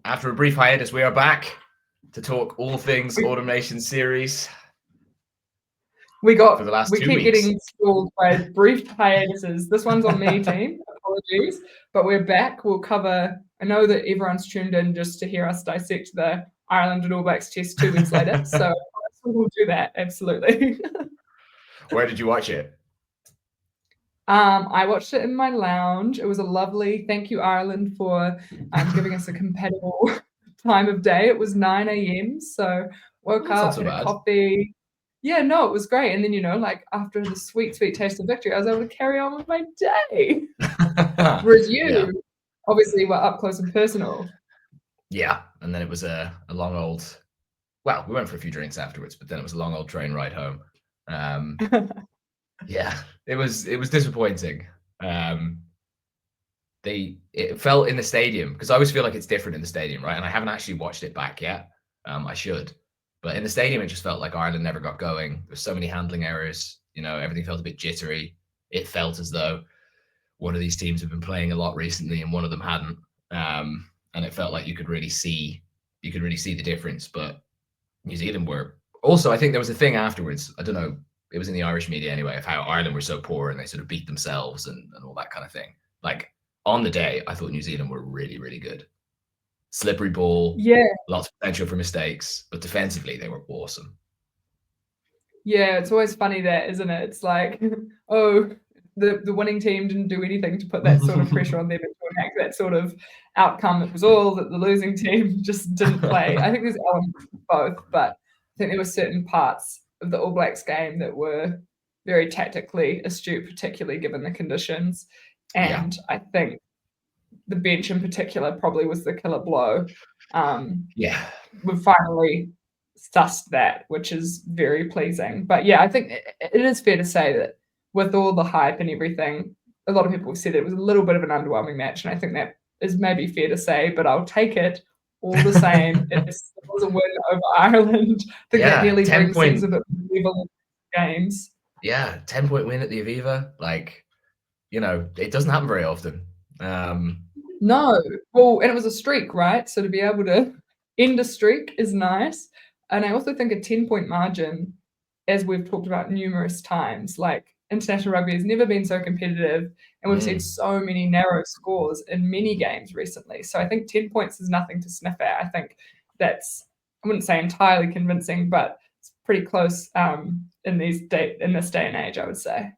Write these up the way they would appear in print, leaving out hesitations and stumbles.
After a brief hiatus, we are back to talk all things Autumn Nation series. We for the last 2 keep weeks. getting stalled by brief hiatuses. This one's on me, team. Apologies, but we're back. We'll cover. I know that everyone's tuned in just to hear us dissect the Ireland and All Blacks test 2 weeks later. So we'll do that absolutely. Where did you watch it? I watched it in my lounge. It was a lovely. Thank you, Ireland, for giving us a compatible time of day. It was 9 a.m. So woke up, had a coffee. Yeah, no, it was great. And then, like after the sweet, sweet taste of victory, I was able to carry on with my day. Whereas you, obviously, were up close and personal. Yeah, and then it was a long old. Well, we went for a few drinks afterwards, but then it was a long old train ride home. Yeah, it was disappointing. It felt in the stadium, because I always feel like it's different in the stadium, right? And I haven't actually watched it back yet. I should. But in the stadium, it just felt like Ireland never got going. There's so many handling errors. Everything felt a bit jittery. It felt as though one of these teams have been playing a lot recently and one of them hadn't. And it felt like you could really see the difference. But New Zealand were also, I think there was a thing afterwards. I don't know. It was in the Irish media anyway, of how Ireland were so poor and they sort of beat themselves and all that kind of thing. Like on the day, I thought New Zealand were really, really good. Slippery ball, lots of potential for mistakes, but defensively they were awesome. Yeah, it's always funny that, isn't it? It's like, the winning team didn't do anything to put that sort of pressure on them and to enact that sort of outcome. It was all that the losing team just didn't play. I think there's elements of both, but I think there were certain parts of the All Blacks game that were very tactically astute, particularly given the conditions. And I think the bench in particular probably was the killer blow. We've finally sussed that, which is very pleasing. But yeah, I think it is fair to say that with all the hype and everything, a lot of people have said it was a little bit of an underwhelming match, and I think that is maybe fair to say, but I'll take it all the same. It was a win over Ireland. I think that nearly brings sense of it level games. Yeah, 10-point win at the Aviva. Like, it doesn't happen very often. No. Well, and it was a streak, right? So to be able to end a streak is nice. And I also think a 10-point margin, as we've talked about numerous times, like international rugby has never been so competitive, and we've seen so many narrow scores in many games recently. So I think 10 points is nothing to sniff at. I think that's, I wouldn't say entirely convincing, but it's pretty close in this day and age, I would say.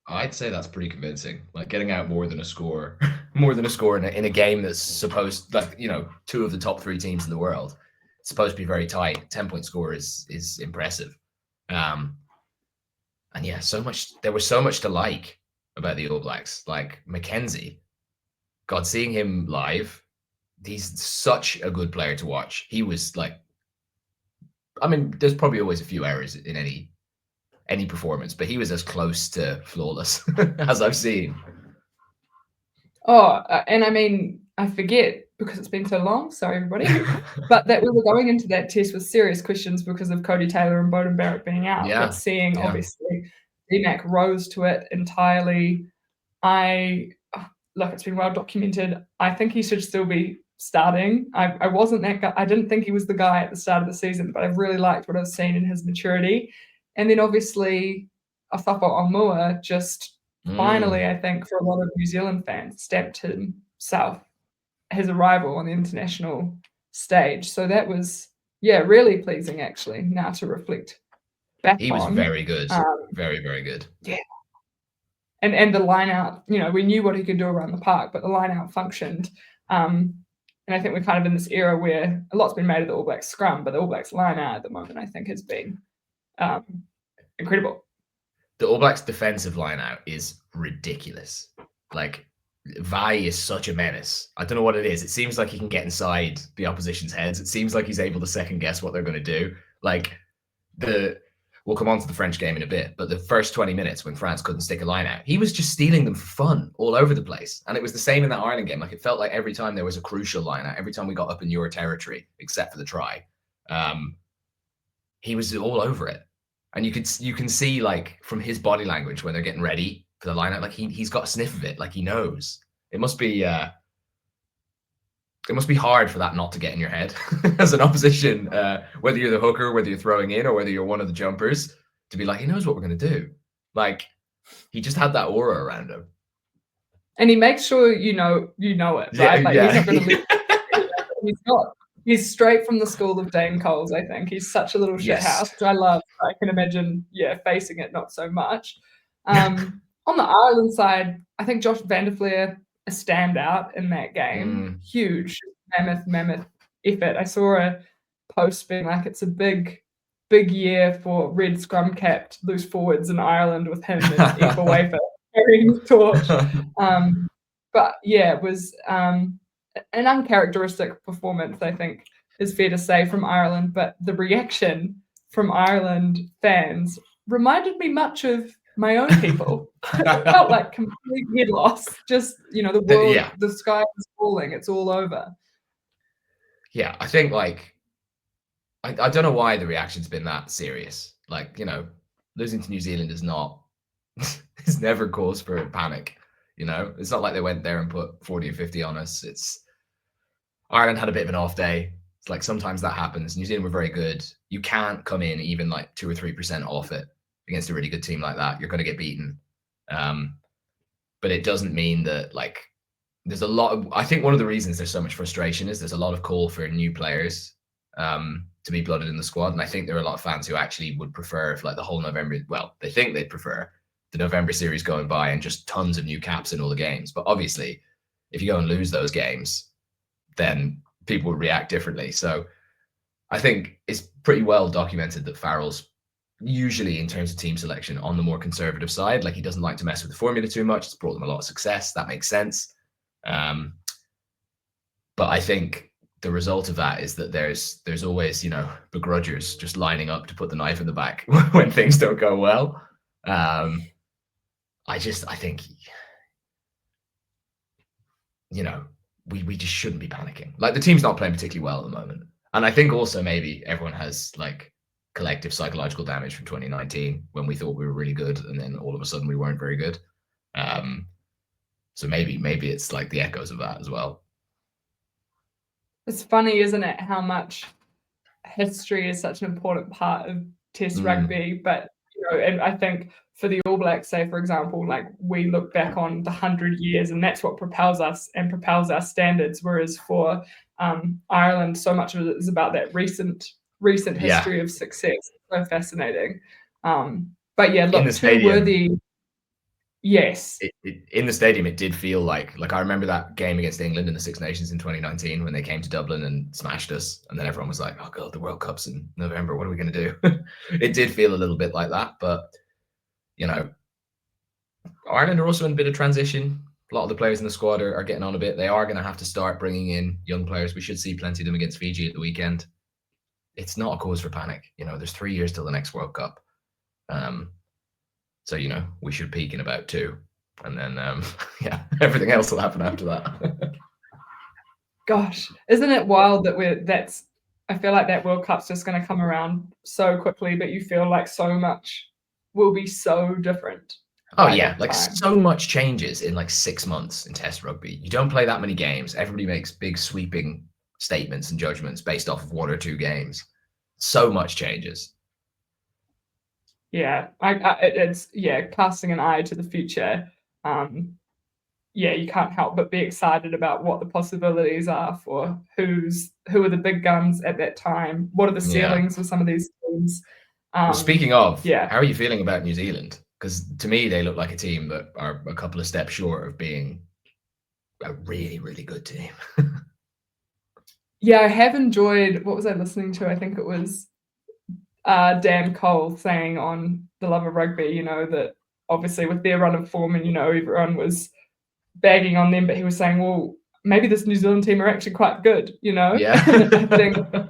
I'd say that's pretty convincing. Like getting out more than a score in a game that's supposed, like, two of the top 3 teams in the world. It's supposed to be very tight. 10-point score is impressive. And yeah, there was so much to like about the All Blacks. Like Mackenzie, God, seeing him live, he's such a good player to watch. He was like, I mean, there's probably always a few errors in any performance, but he was as close to flawless as I've seen. Oh, and I mean, I forget because it's been so long, sorry everybody, but that we were going into that test with serious questions because of Cody Taylor and Beauden Barrett being out. But seeing obviously DMAC rose to it entirely. Look, it's been well documented. I think he should still be starting. I wasn't that guy. I didn't think he was the guy at the start of the season, but I've really liked what I've seen in his maturity. And then obviously Asafo Aumua just finally, I think, for a lot of New Zealand fans, stamped himself, his arrival on the international stage. So that was, really pleasing actually, now to reflect back on. He was very good. Very, very good. Yeah. And the line out, we knew what he could do around the park, but the line out functioned. And I think we're kind of in this era where a lot's been made of the All Blacks scrum, but the All Blacks line out at the moment, I think, has been incredible. The All Blacks defensive line out is ridiculous. Like, Vai is such a menace. I don't know what it is. It seems like he can get inside the opposition's heads. It seems like he's able to second guess what they're going to do. Like, we'll come on to the French game in a bit, but the first 20 minutes when France couldn't stick a line out, he was just stealing them for fun all over the place. And it was the same in that Ireland game. Like, it felt like every time there was a crucial line out, every time we got up in your territory, except for the try, he was all over it. And you can see, like, from his body language when they're getting ready for the line out, like he's got a sniff of it, like he knows. It must be it must be hard for that not to get in your head as an opposition, whether you're the hooker, whether you're throwing in, or whether you're one of the jumpers, to be like, he knows what we're going to do. Like, he just had that aura around him. And he makes sure you know it, right? Like, he's not going to leave. He's straight from the school of Dane Coles, I think. He's such a little shithouse, which I love. I can imagine, facing it not so much. On the Ireland side, I think Josh van der Flier, a standout in that game. Huge, mammoth effort. I saw a post being like, it's a big year for red scrum-capped loose forwards in Ireland with him and Aoife Wafer carrying the torch. But yeah, it was an uncharacteristic performance, I think, is fair to say, from Ireland. But the reaction from Ireland fans reminded me much of my own people. It felt like complete head loss. Just, the world, the sky is falling. It's all over. Yeah, I think, like, I don't know why the reaction's been that serious. Like, losing to New Zealand is not, it's never cause for panic. It's not like they went there and put 40 or 50 on us. It's Ireland had a bit of an off day. It's like sometimes that happens. New Zealand were very good. You can't come in even like 2 or 3% off it against a really good team like that. You're going to get beaten. But it doesn't mean that, like, there's a lot of, I think one of the reasons there's so much frustration is there's a lot of call for new players to be blooded in the squad. And I think there are a lot of fans who actually would prefer if, like, the whole November, well, they think they'd prefer the November series going by and just tons of new caps in all the games. But obviously, if you go and lose those games, then people would react differently. So I think it's pretty well documented that Farrell's usually, in terms of team selection, on the more conservative side. Like, he doesn't like to mess with the formula too much. It's brought them a lot of success. That makes sense. But I think the result of that is that there's always, begrudgers just lining up to put the knife in the back when things don't go well. I think, we just shouldn't be panicking. Like, the team's not playing particularly well at the moment. And I think also maybe everyone has, like, collective psychological damage from 2019 when we thought we were really good and then all of a sudden we weren't very good. So maybe it's like the echoes of that as well. It's funny, isn't it, how much history is such an important part of Test rugby, but and I think for the All Blacks, say, for example, like, we look back on the 100 years and that's what propels us and propels our standards, whereas for Ireland, so much of it is about that recent history of success. So fascinating. But yeah, look, too worthy. Yes. In the stadium, it did feel like I remember that game against England in the Six Nations in 2019 when they came to Dublin and smashed us. And then everyone was like, oh, God, the World Cup's in November. What are we going to do? It did feel a little bit like that. But, Ireland are also in a bit of transition. A lot of the players in the squad are getting on a bit. They are going to have to start bringing in young players. We should see plenty of them against Fiji at the weekend. It's not a cause for panic. There's 3 years till the next World Cup. So, we should peak in about 2. And then, everything else will happen after that. Gosh, isn't it wild that I feel like that World Cup's just going to come around so quickly, but you feel like so much will be so different. Oh, yeah. Like, so much changes in, like, 6 months in Test rugby. You don't play that many games. Everybody makes big sweeping statements and judgments based off of 1 or 2 games. So much changes. Yeah, it's casting an eye to the future. You can't help but be excited about what the possibilities are for who are the big guns at that time. What are the ceilings for some of these teams? Well, speaking of, how are you feeling about New Zealand? Because to me, they look like a team that are a couple of steps short of being a really, really good team. Yeah, I have enjoyed, what was I listening to? I think it was Dan Cole saying on The Love of Rugby, that obviously with their run of form and, everyone was bagging on them, but he was saying, well, maybe this New Zealand team are actually quite good, Yeah. I think kind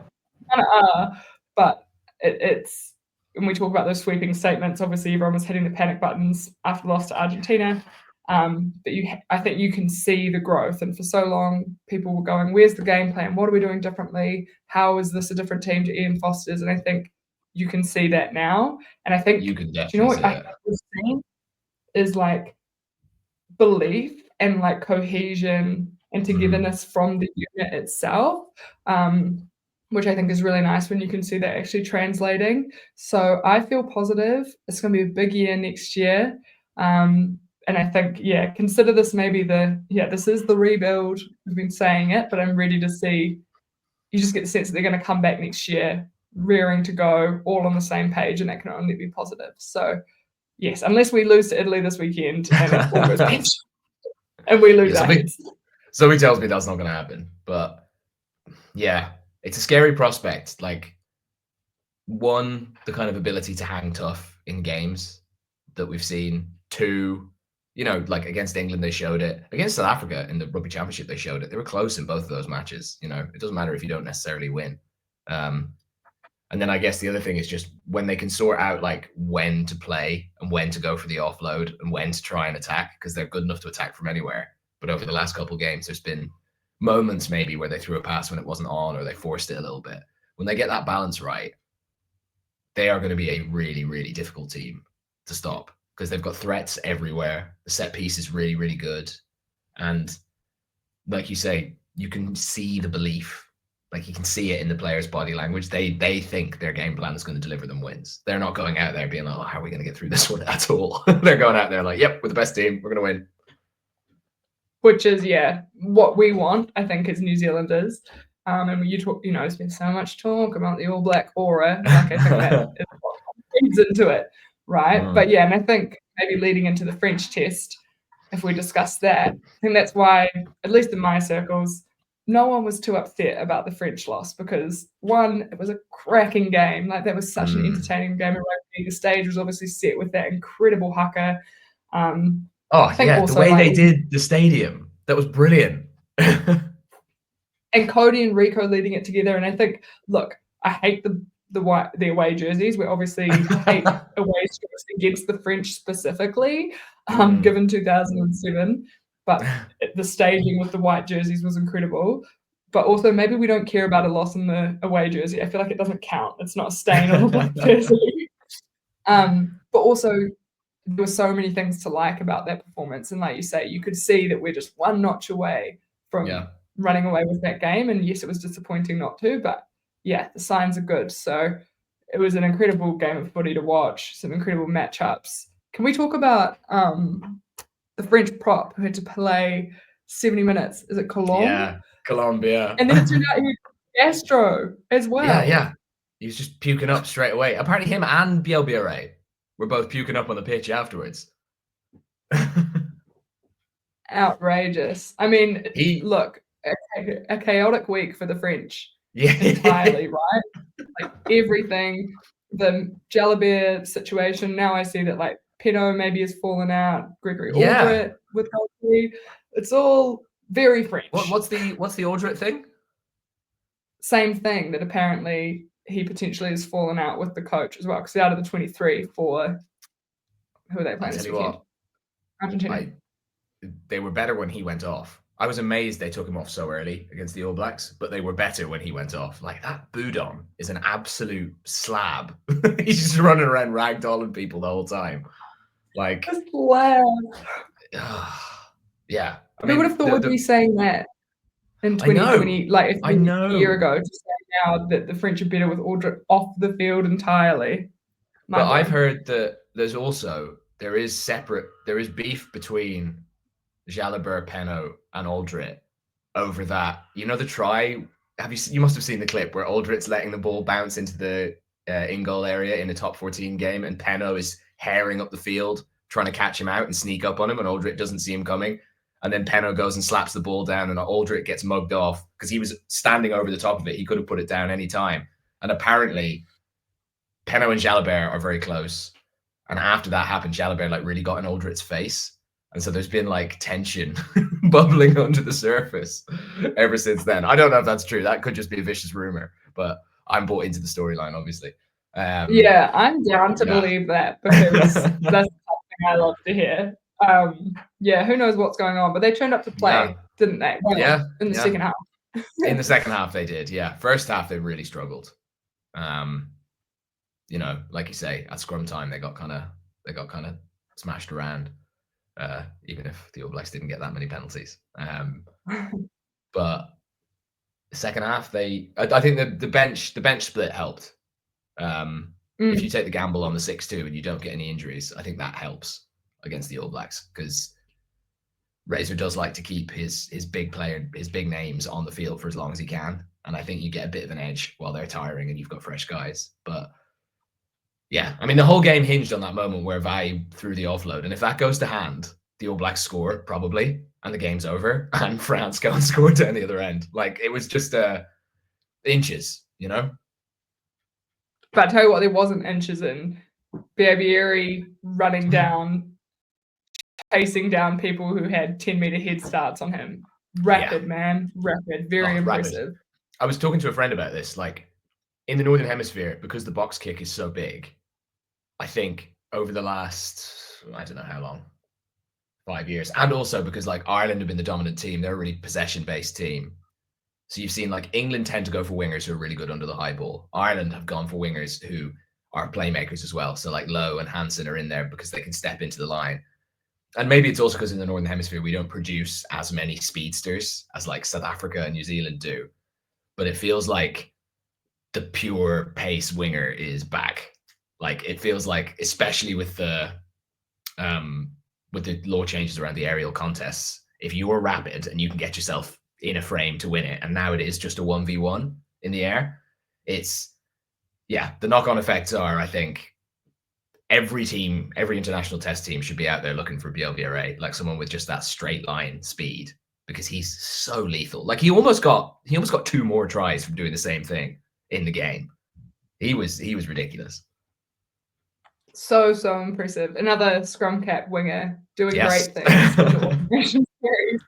of are, but it's, when we talk about those sweeping statements, obviously everyone was hitting the panic buttons after the loss to Argentina. But I think you can see the growth. And for so long, people were going, where's the game plan? What are we doing differently? How is this a different team to Ian Foster's? And I think you can see that now. And I think, you can definitely what I was saying is, like, belief and, like, cohesion and togetherness from the unit itself, which I think is really nice when you can see that actually translating. So I feel positive. It's going to be a big year next year. And I think, consider this maybe this is the rebuild. We've been saying it, but I'm ready to see. You just get the sense that they're going to come back next year, rearing to go, all on the same page, and that can only be positive. So, yes, unless we lose to Italy this weekend and it all goes bad, and we lose our heads. Somebody tells me that's not going to happen, but yeah, it's a scary prospect. Like, one, the kind of ability to hang tough in games that we've seen. Two, like against England, they showed it. Against South Africa in the Rugby Championship, they showed it. They were close in both of those matches. It doesn't matter if you don't necessarily win. And then I guess the other thing is just when they can sort out like when to play and when to go for the offload and when to try and attack, because they're good enough to attack from anywhere. But over the last couple of games, there's been moments maybe where they threw a pass when it wasn't on, or they forced it a little bit. When they get that balance right, they are going to be a really, really difficult team to stop, because they've got threats everywhere. The set piece is really, really good. And like you say, you can see the belief. Like, you can see it in the players' body language. They think their game plan is going to deliver them wins. They're not going out there being like, oh, how are we going to get through this one at all? They're going out there like, yep, we're the best team. We're going to win. Which is, what we want, I think, as New Zealanders. And you talk, there's been so much talk about the All Black aura. Like, I think that is what feeds into it, right? But and I think maybe leading into the French test, if we discuss that, I think that's why, at least in my circles, no one was too upset about the French loss, because one, it was a cracking game. Like, that was such an entertaining game of rugby. The stage was obviously set with that incredible haka. The way they did the stadium, that was brilliant. And Cody and Rico leading it together. And I think, look, I hate the away jerseys. We obviously hate away strips against the French specifically, given 2007. But the staging with the white jerseys was incredible. But also, maybe we don't care about a loss in the away jersey. I feel like it doesn't count. It's not a stain on the black jersey. But also, there were so many things to like about that performance. And like you say, you could see that we're just one notch away from running away with that game. And yes, it was disappointing not to, but the signs are good. So it was an incredible game of footy to watch, some incredible matchups. Can we talk about the French prop who had to play 70 minutes? Is it Colombe? Yeah, Colombe, yeah. And then it turned out he was Astro as well. Yeah. He was just puking up straight away. Apparently him and Bielbiere were both puking up on the pitch afterwards. Outrageous. I mean, look, a chaotic week for the French. Entirely, right? Like, everything, the Jalabert situation. Now I see that, like, Pinot maybe has fallen out. Gregory Aldrit with Kelsey. It's all very French. What's the Aldrit thing? Same thing, that apparently he potentially has fallen out with the coach as well, because out of the 23 for who are they playing this weekend? Argentina. They were better when he went off. I was amazed they took him off so early against the All Blacks, but they were better when he went off. Like, that Boudon is an absolute slab. He's just running around ragdolling people the whole time. Like, slab. Yeah. Who would have thought we'd be saying that in 2020? Like, if a year ago, to say now that the French are better with Aldrit off the field entirely. But I've heard that there is beef between Jalabert, Penaud, and Aldrit over that. The try. You must have seen the clip where Aldrit's letting the ball bounce into the in-goal area in a top 14 game, and Penaud is herring up the field trying to catch him out and sneak up on him, and Aldrit doesn't see him coming. And then Penaud goes and slaps the ball down, and Aldrit gets mugged off because he was standing over the top of it. He could have put it down any time. And apparently, Penaud and Jalabert are very close. And after that happened, Jalabert really got in Aldrit's face. And so there's been tension bubbling under the surface ever since then. I don't know if that's true. That could just be a vicious rumor, but I'm bought into the storyline, obviously. I'm down to believe that, because that's something I love to hear. Who knows what's going on, but they turned up to play, didn't they? In the second half. In the second half they did, First half they really struggled. Like you say, at scrum time they got kind of smashed around. even if the All Blacks didn't get that many penalties. But the second half, I think the bench split helped. If you take the gamble on the 6-2 and you don't get any injuries, I think that helps against the All Blacks, because Razor does like to keep his big names on the field for as long as he can. And I think you get a bit of an edge while they're tiring and you've got fresh guys. But yeah, I mean, the whole game hinged on that moment where Vai threw the offload. And if that goes to hand, the All Blacks score probably, and the game's over, and France go and score down the other end. Like, it was just inches, you know? But I tell you what, there wasn't inches in. Barbieri running down, chasing down people who had 10-meter head starts on him. Rapid, man. Rapid. Very impressive. Rapid. I was talking to a friend about this. Like, in the Northern Hemisphere, because the box kick is so big, I think over the last, I don't know how long, 5 years, and also because like Ireland have been the dominant team, they're a really possession-based team. So you've seen like England tend to go for wingers who are really good under the high ball. Ireland have gone for wingers who are playmakers as well. So like Lowe and Hansen are in there because they can step into the line. And maybe it's also because in the Northern Hemisphere, we don't produce as many speedsters as like South Africa and New Zealand do. But it feels like the pure pace winger is back. Like, it feels like, especially with the law changes around the aerial contests, if you're rapid and you can get yourself in a frame to win it, and now it is just a 1v1 in the air, the knock-on effects are, I think, every international test team should be out there looking for BLVRA, like someone with just that straight line speed, because he's so lethal. Like, he almost got 2 more tries from doing the same thing in the game. He was ridiculous. So impressive. Another scrum cap winger doing great things in the Nation Series.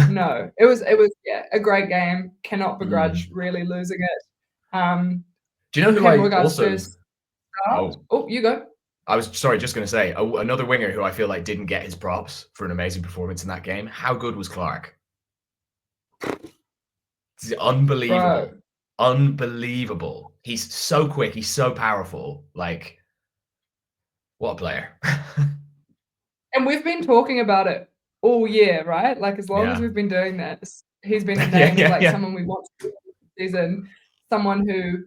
No, it was a great game. Cannot begrudge really losing it. Do you know who I also? Oh, you go. I was just going to say another winger who I feel like didn't get his props for an amazing performance in that game. How good was Clark? It's unbelievable. Bro. Unbelievable. He's so quick. He's so powerful. Like, what a player. And we've been talking about it all year, right? Like, as long as we've been doing this, he's been named someone we want to see this season, someone who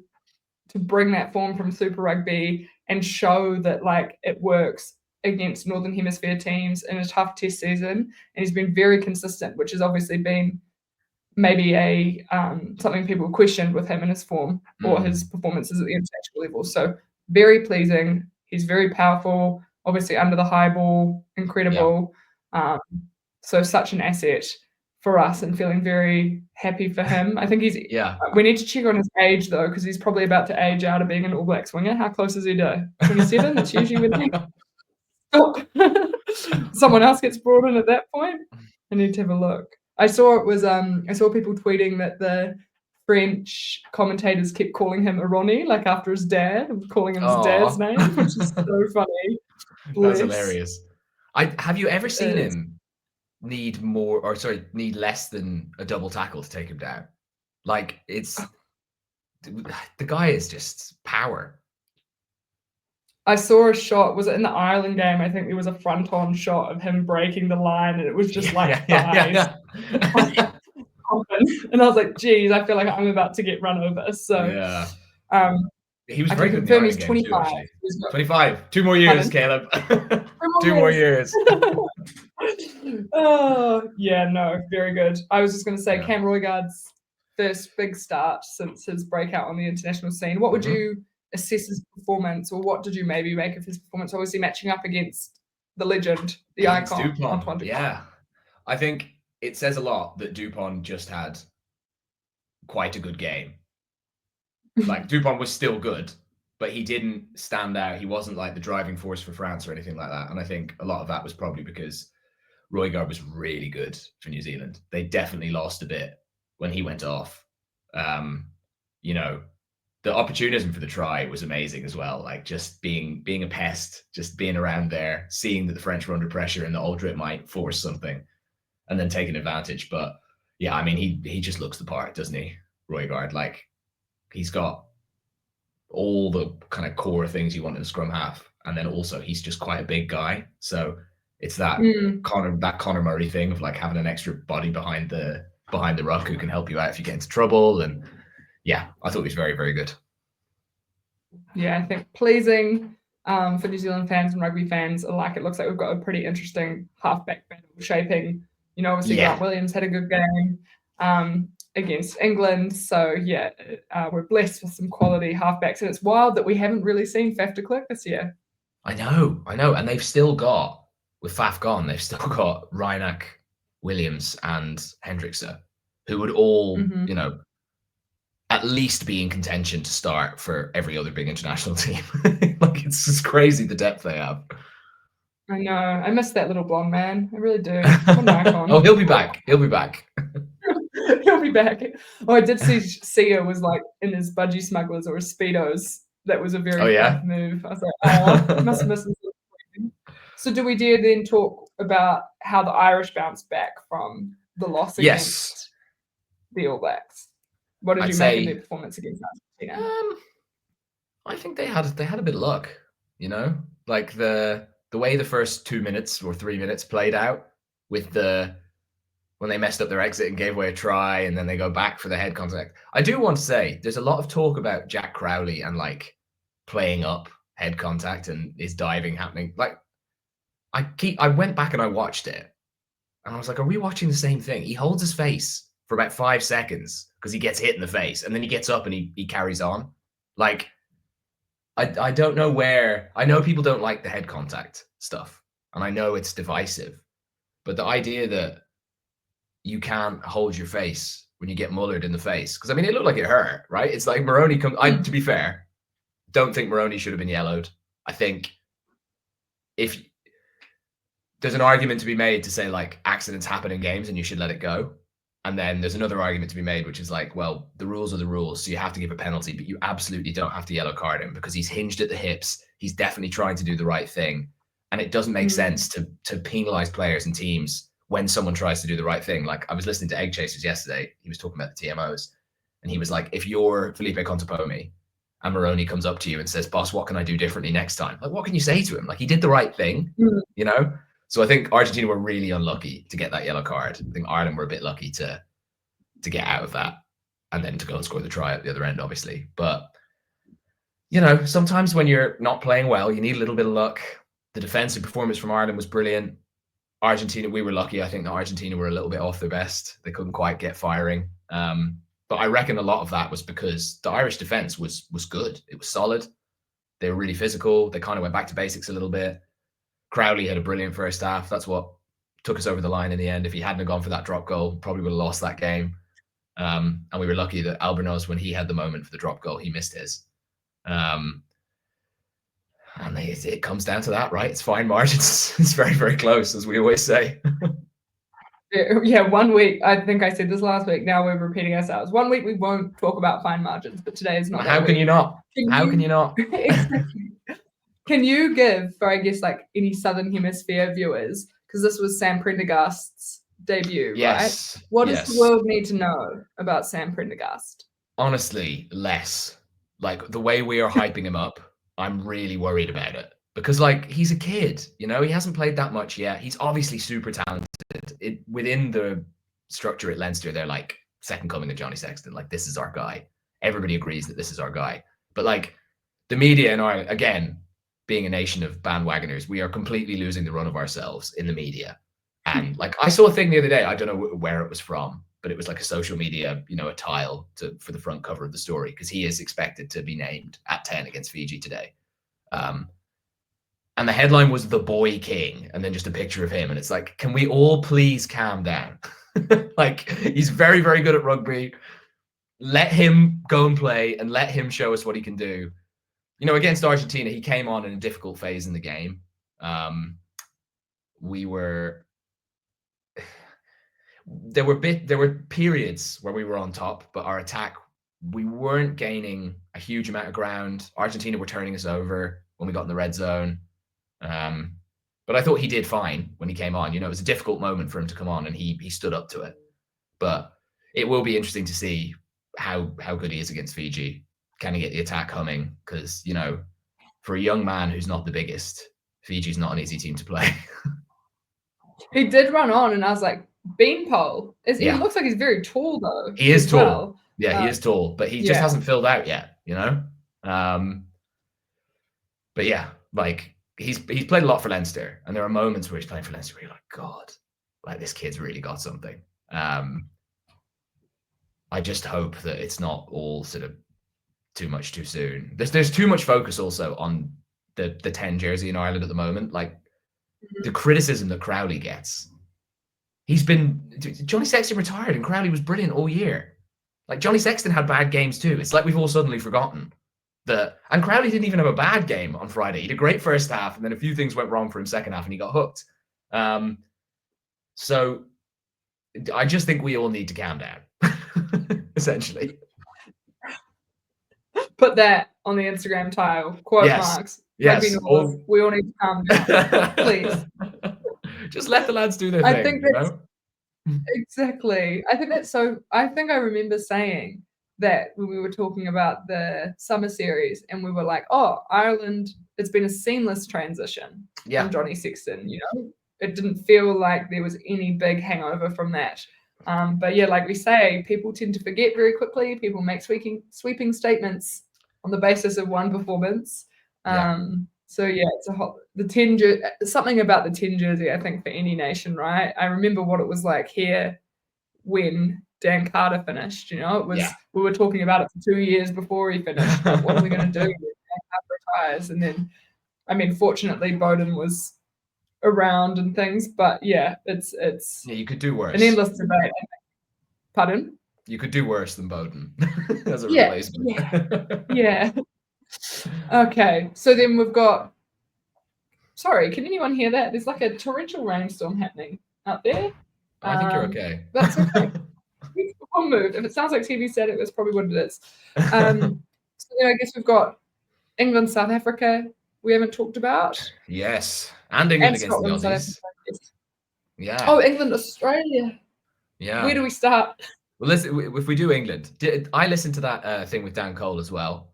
to bring that form from Super Rugby and show that like it works against Northern Hemisphere teams in a tough test season. And he's been very consistent, which has obviously been maybe something people questioned with him in his form or his performances at the international level. So very pleasing. He's very powerful, obviously under the high ball, incredible. So such an asset for us, and feeling very happy for him. I think he's we need to check on his age though, because he's probably about to age out of being an All Blacks winger. How close is he to 27? That's usually when someone else gets brought in at that point. I need to have a look. I saw it was I saw people tweeting that the French commentators kept calling him Aroni, like after his dad, calling him his dad's name, which is so funny. That's hilarious. Have you ever seen him need less than a double tackle to take him down? Like, the guy is just power. I saw a shot, was it in the Ireland game? I think there was a front-on shot of him breaking the line, and it was just thighs. And I was like, geez, I feel like I'm about to get run over. So he was very good in the Ireland game 25. Too, actually. 25. 2 more years, Caleb. 2 more years. Oh, yeah, no, very good. I was just going to say Cam Roigard's first big start since his breakout on the international scene. What would you assess his performance, or what did you maybe make of his performance? Obviously matching up against the legend, the icon, Antoine Dupont. Yeah, I think it says a lot that Dupont just had quite a good game. Like, Dupont was still good, but he didn't stand out. He wasn't like the driving force for France or anything like that. And I think a lot of that was probably because Roigard was really good for New Zealand. They definitely lost a bit when he went off. The opportunism for the try was amazing as well. Like, just being a pest, just being around there, seeing that the French were under pressure and that Aldrit might force something, and then taking advantage. But yeah, I mean, he just looks the part, doesn't he, Roigard? Like, he's got all the kind of core things you want in a scrum half, and then also he's just quite a big guy. So It's that Conor Murray thing of like having an extra body behind the ruck who can help you out if you get into trouble. And yeah, I thought he was very, very good. Yeah, I think pleasing for New Zealand fans and rugby fans alike. It looks like we've got a pretty interesting halfback battle shaping. Obviously Grant Williams had a good game against England. So yeah, we're blessed with some quality halfbacks, and it's wild that we haven't really seen Faf de Klerk this year. I know, and they've still got, with Faf gone, they've still got Reinach, Williams, and Hendrickse, who would all, at least be in contention to start for every other big international team. Like, it's just crazy the depth they have. I know. I miss that little blonde man. I really do. What an icon. Oh, he'll be back. He'll be back. He'll be back. Oh, I did see Sia was like in his budgie smugglers or his Speedos. That was a very Faf move. I was like, oh, must miss him. So do we dare then talk about how the Irish bounced back from the loss against the All Blacks? What did you make of their performance against Argentina? I think they had a bit of luck, like the way the first 2 minutes or 3 minutes played out with when they messed up their exit and gave away a try, and then they go back for the head contact. I do want to say there's a lot of talk about Jack Crowley and like playing up head contact and his diving happening. Like I went back and I watched it, and I was like, are we watching the same thing? He holds his face for about 5 seconds because he gets hit in the face, and then he gets up and he carries on. Like, I don't know where. I know people don't like the head contact stuff, and I know it's divisive, but the idea that you can't hold your face when you get mullered in the face, because I mean, it looked like it hurt, right? It's like Maroney to be fair, don't think Maroney should have been yellowed. I think if there's an argument to be made to say like accidents happen in games and you should let it go. And then there's another argument to be made, which is like, well, the rules are the rules, so you have to give a penalty, but you absolutely don't have to yellow card him because he's hinged at the hips. He's definitely trying to do the right thing. And it doesn't make sense to penalize players and teams when someone tries to do the right thing. Like, I was listening to Egg Chasers yesterday. He was talking about the TMOs. And he was like, if you're Felipe Contepomi and Maroney comes up to you and says, boss, what can I do differently next time? Like, what can you say to him? Like, he did the right thing, So I think Argentina were really unlucky to get that yellow card. I think Ireland were a bit lucky to get out of that and then to go and score the try at the other end, obviously. But, sometimes when you're not playing well, you need a little bit of luck. The defensive performance from Ireland was brilliant. Argentina, we were lucky. I think that Argentina were a little bit off their best. They couldn't quite get firing. But I reckon a lot of that was because the Irish defense was good. It was solid. They were really physical. They kind of went back to basics a little bit. Crowley had a brilliant first half. That's what took us over the line in the end. If he hadn't gone for that drop goal, probably would have lost that game. And we were lucky that Albornoz, when he had the moment for the drop goal, he missed his. And it comes down to that, right? It's fine margins. It's very, very close, as we always say. Yeah, 1 week. I think I said this last week. Now we're repeating ourselves. 1 week we won't talk about fine margins, but today is not. How can you not? How can you not? Exactly. Can you give, for I guess, like any Southern Hemisphere viewers, because this was Sam Prendergast's debut, right? What does the world need to know about Sam Prendergast? Honestly, less. Like, the way we are hyping him up, I'm really worried about it. Because, like, he's a kid, he hasn't played that much yet. He's obviously super talented. Within the structure at Leinster, they're like second coming of Johnny Sexton. Like, this is our guy. Everybody agrees that this is our guy. But, like, the media in Ireland, again, being a nation of bandwagoners, we are completely losing the run of ourselves in the media. And like, I saw a thing the other day, I don't know where it was from, but it was like a social media, a tile for the front cover of the story, because he is expected to be named at 10 against Fiji today. And the headline was "The Boy King," and then just a picture of him. And it's like, can we all please calm down? Like, he's very, very good at rugby. Let him go and play and let him show us what he can do. Against Argentina, he came on in a difficult phase in the game. There were periods where we were on top, but our attack, we weren't gaining a huge amount of ground. Argentina were turning us over when we got in the red zone. But I thought he did fine when he came on. It was a difficult moment for him to come on, and he stood up to it. But it will be interesting to see how good he is against Fiji. Can he get the attack humming? Because, for a young man who's not the biggest, Fiji's not an easy team to play. He did run on, and I was like, beanpole. He Yeah. looks like he's very tall though. He is as tall. well. Yeah, he is tall, but he just Yeah. hasn't filled out yet, you know? But yeah, like he's played a lot for Leinster, and there are moments where he's playing for Leinster where you're like, God, like this kid's really got something. I just hope that it's not all sort of too much too soon. There's too much focus also on the 10 jersey in Ireland at the moment. Like the criticism that Crowley gets. Johnny Sexton retired and Crowley was brilliant all year. Like Johnny Sexton had bad games too. It's like we've all suddenly forgotten that. And Crowley didn't even have a bad game on Friday. He had a great first half, and then a few things went wrong for him second half, and he got hooked. So I just think we all need to calm down, essentially. Put that on the Instagram tile. Quote marks. Yes. North, we all need to calm down, please. Just let the lads do their thing. I think that's exactly. I think that's so. I think I remember saying that when we were talking about the summer series, and we were like, "Oh, Ireland, it's been a seamless transition from Johnny Sexton." You know, it didn't feel like there was any big hangover from that. But yeah, like we say, people tend to forget very quickly. People make sweeping statements on the basis of one performance. So yeah, it's something about the 10 jersey, I think, for any nation, right? I remember what it was like here when Dan Carter finished. You know, it was we were talking about it for 2 years before he finished. Like, what are we going to do when Dan Carter retires? And then, I mean, fortunately, Bowden was around and things, but yeah, it's you could do worse. An endless debate. Pardon? You could do worse than Bowden as a replacement. Yeah. Okay, so then we've got. Sorry, can anyone hear that? There's like a torrential rainstorm happening out there. I think you're okay. That's okay. We'll move. If it sounds like TV static, that's probably what it is. So then I guess we've got England, South Africa. We haven't talked about. Yes, and England against the Aussies. Yeah. Oh, England, Australia. Yeah. Where do we start? Well, listen, if we do England, I listened to that thing with Dan Cole as well.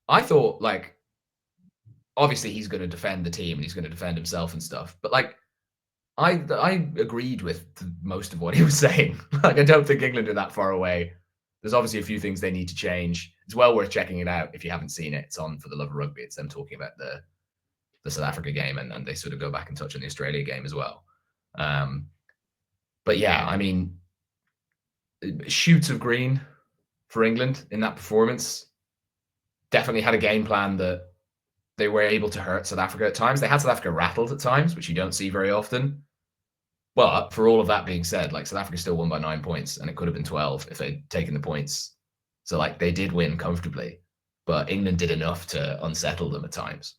I thought, like, obviously he's going to defend the team and he's going to defend himself and stuff, but like, I agreed with most of what he was saying. Like, I don't think England are that far away. There's obviously a few things they need to change. It's well worth checking it out if you haven't seen it. It's on For the Love of Rugby. It's them talking about the South Africa game, and they sort of go back and touch on the Australia game as well. But yeah, I mean, shoots of green for England in that performance. Definitely had a game plan that they were able to hurt South Africa at times. They had South Africa rattled at times, which you don't see very often. But for all of that being said, like, South Africa still won by 9 points, and it could have been 12 if they'd taken the points. So like, they did win comfortably, but England did enough to unsettle them at times.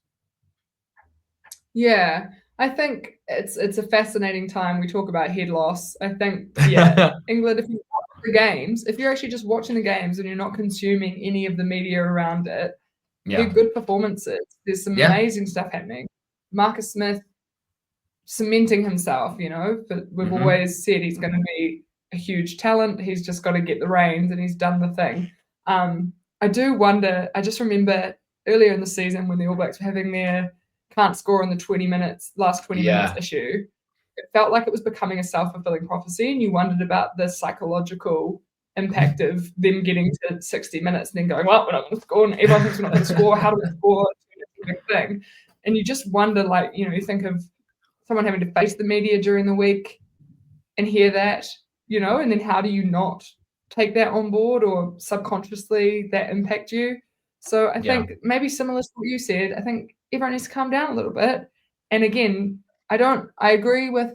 Yeah, I think it's a fascinating time. We talk about head loss. I think, yeah, England, if you watch the games, if you're actually just watching the games and you're not consuming any of the media around it, they're good performances. There's some amazing stuff happening. Marcus Smith cementing himself, you know, but we've always said he's going to be a huge talent. He's just got to get the reins, and he's done the thing. I do wonder, I just remember earlier in the season when the All Blacks were having their can't score in the last 20 minutes issue, it felt like it was becoming a self-fulfilling prophecy, and you wondered about the psychological impact of them getting to 60 minutes and then going, well, we're not going to score, and everyone thinks we're not going to score. How do we score? It's a big thing. And you just wonder, like, you know, you think of someone having to face the media during the week and hear that, you know, and then how do you not take that on board, or subconsciously that impact you? So I think maybe similar to what you said, I think everyone needs to calm down a little bit. And again, I agree with,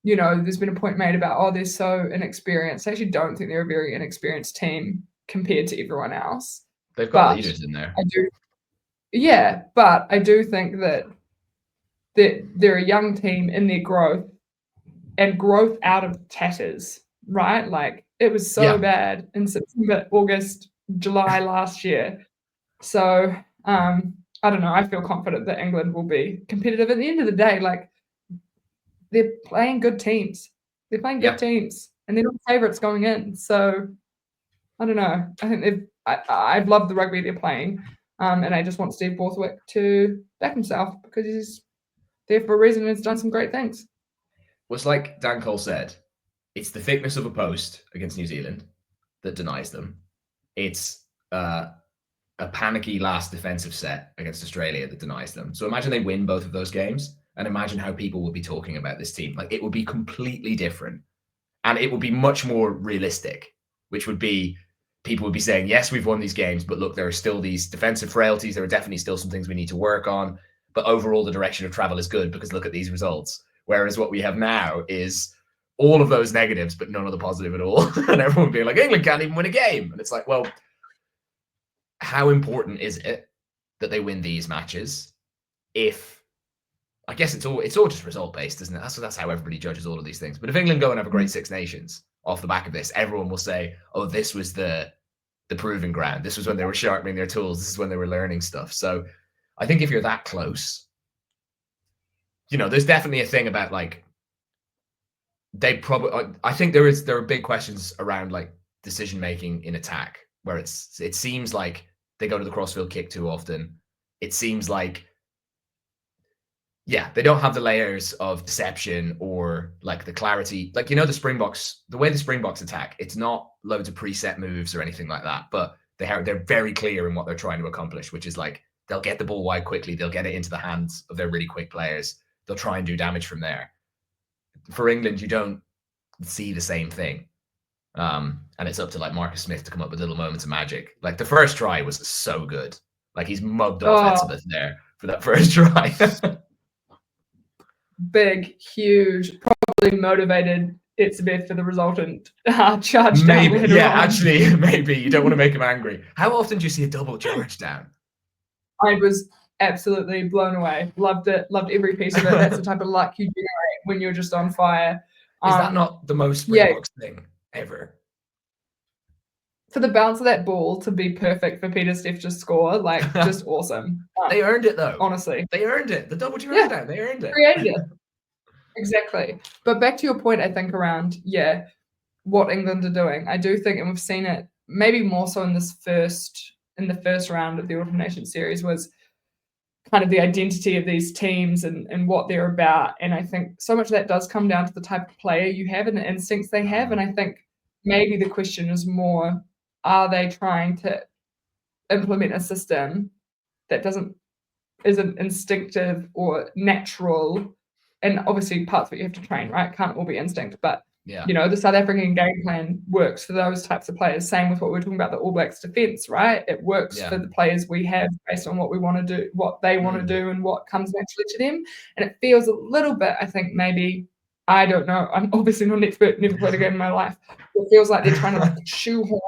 you know, there's been a point made about, oh, they're so inexperienced. I actually don't think they're a very inexperienced team compared to everyone else. They've got leaders in there. But I do think that they're a young team in their growth, and growth out of tatters, right? Like, it was so bad in September, August, July last year. So I don't know. I feel confident that England will be competitive. At the end of the day, like, they're playing good teams. They're playing good teams, and they're not favourites going in. So I don't know. I think I've loved the rugby they're playing, and I just want Steve Borthwick to back himself, because there for a reason and has done some great things. Was like Dan Cole said, it's the thickness of a post against New Zealand that denies them. It's a panicky last defensive set against Australia that denies them. So imagine they win both of those games, and imagine how people would be talking about this team. Like, it would be completely different, and it would be much more realistic, which would be people would be saying, yes, we've won these games, but look, there are still these defensive frailties. There are definitely still some things we need to work on, but overall the direction of travel is good because look at these results. Whereas what we have now is all of those negatives, but none of the positive at all. And everyone being like, England can't even win a game. And it's like, well, how important is it that they win these matches? If I guess it's all just result based, isn't it? That's how everybody judges all of these things. But if England go and have a great Six Nations off the back of this, everyone will say, oh, this was the proving ground. This was when they were sharpening their tools. This is when they were learning stuff. So I think if you're that close, there's definitely a thing about like, I think there are big questions around like decision making in attack, where it seems like they go to the crossfield kick too often. It seems like, they don't have the layers of deception or like the clarity. Like, the Springboks, the way the Springboks attack, it's not loads of preset moves or anything like that, but they're very clear in what they're trying to accomplish, which is like, they'll get the ball wide quickly. They'll get it into the hands of their really quick players. They'll try and do damage from there. For England, you don't see the same thing. And it's up to like Marcus Smith to come up with little moments of magic. Like the first try was so good. Like he's mugged off Etzebeth there for that first try. Big, huge, probably motivated Etzebeth for the resultant charge down. Maybe, yeah, actually, maybe. You don't want to make him angry. How often do you see a double charge down? I was absolutely blown away. Loved it. Loved every piece of it. That's the type of luck you generate when you're just on fire. Is that not the most Springboks thing ever? For the bounce of that ball to be perfect for Peter Steph to score, like, just awesome. They earned it, though. Honestly. They earned it. The double charge down, they earned it. Created it. Exactly. But back to your point, I think, around, what England are doing. I do think, and we've seen it maybe more so in the first round of the Autumn Nations series, was kind of the identity of these teams and what they're about. And I think so much of that does come down to the type of player you have and the instincts they have. And I think maybe the question is more, are they trying to implement a system that isn't instinctive or natural? And obviously parts of it you have to train, right? Can't all be instinct, but the South African game plan works for those types of players. Same with what we're talking about, the All Blacks defense, right? It works for the players we have based on what we want to do, what they want to do, and what comes naturally to them. And it feels a little bit, I think, maybe, I don't know, I'm obviously not an expert, never played a game in my life. It feels like they're trying to like shoehorn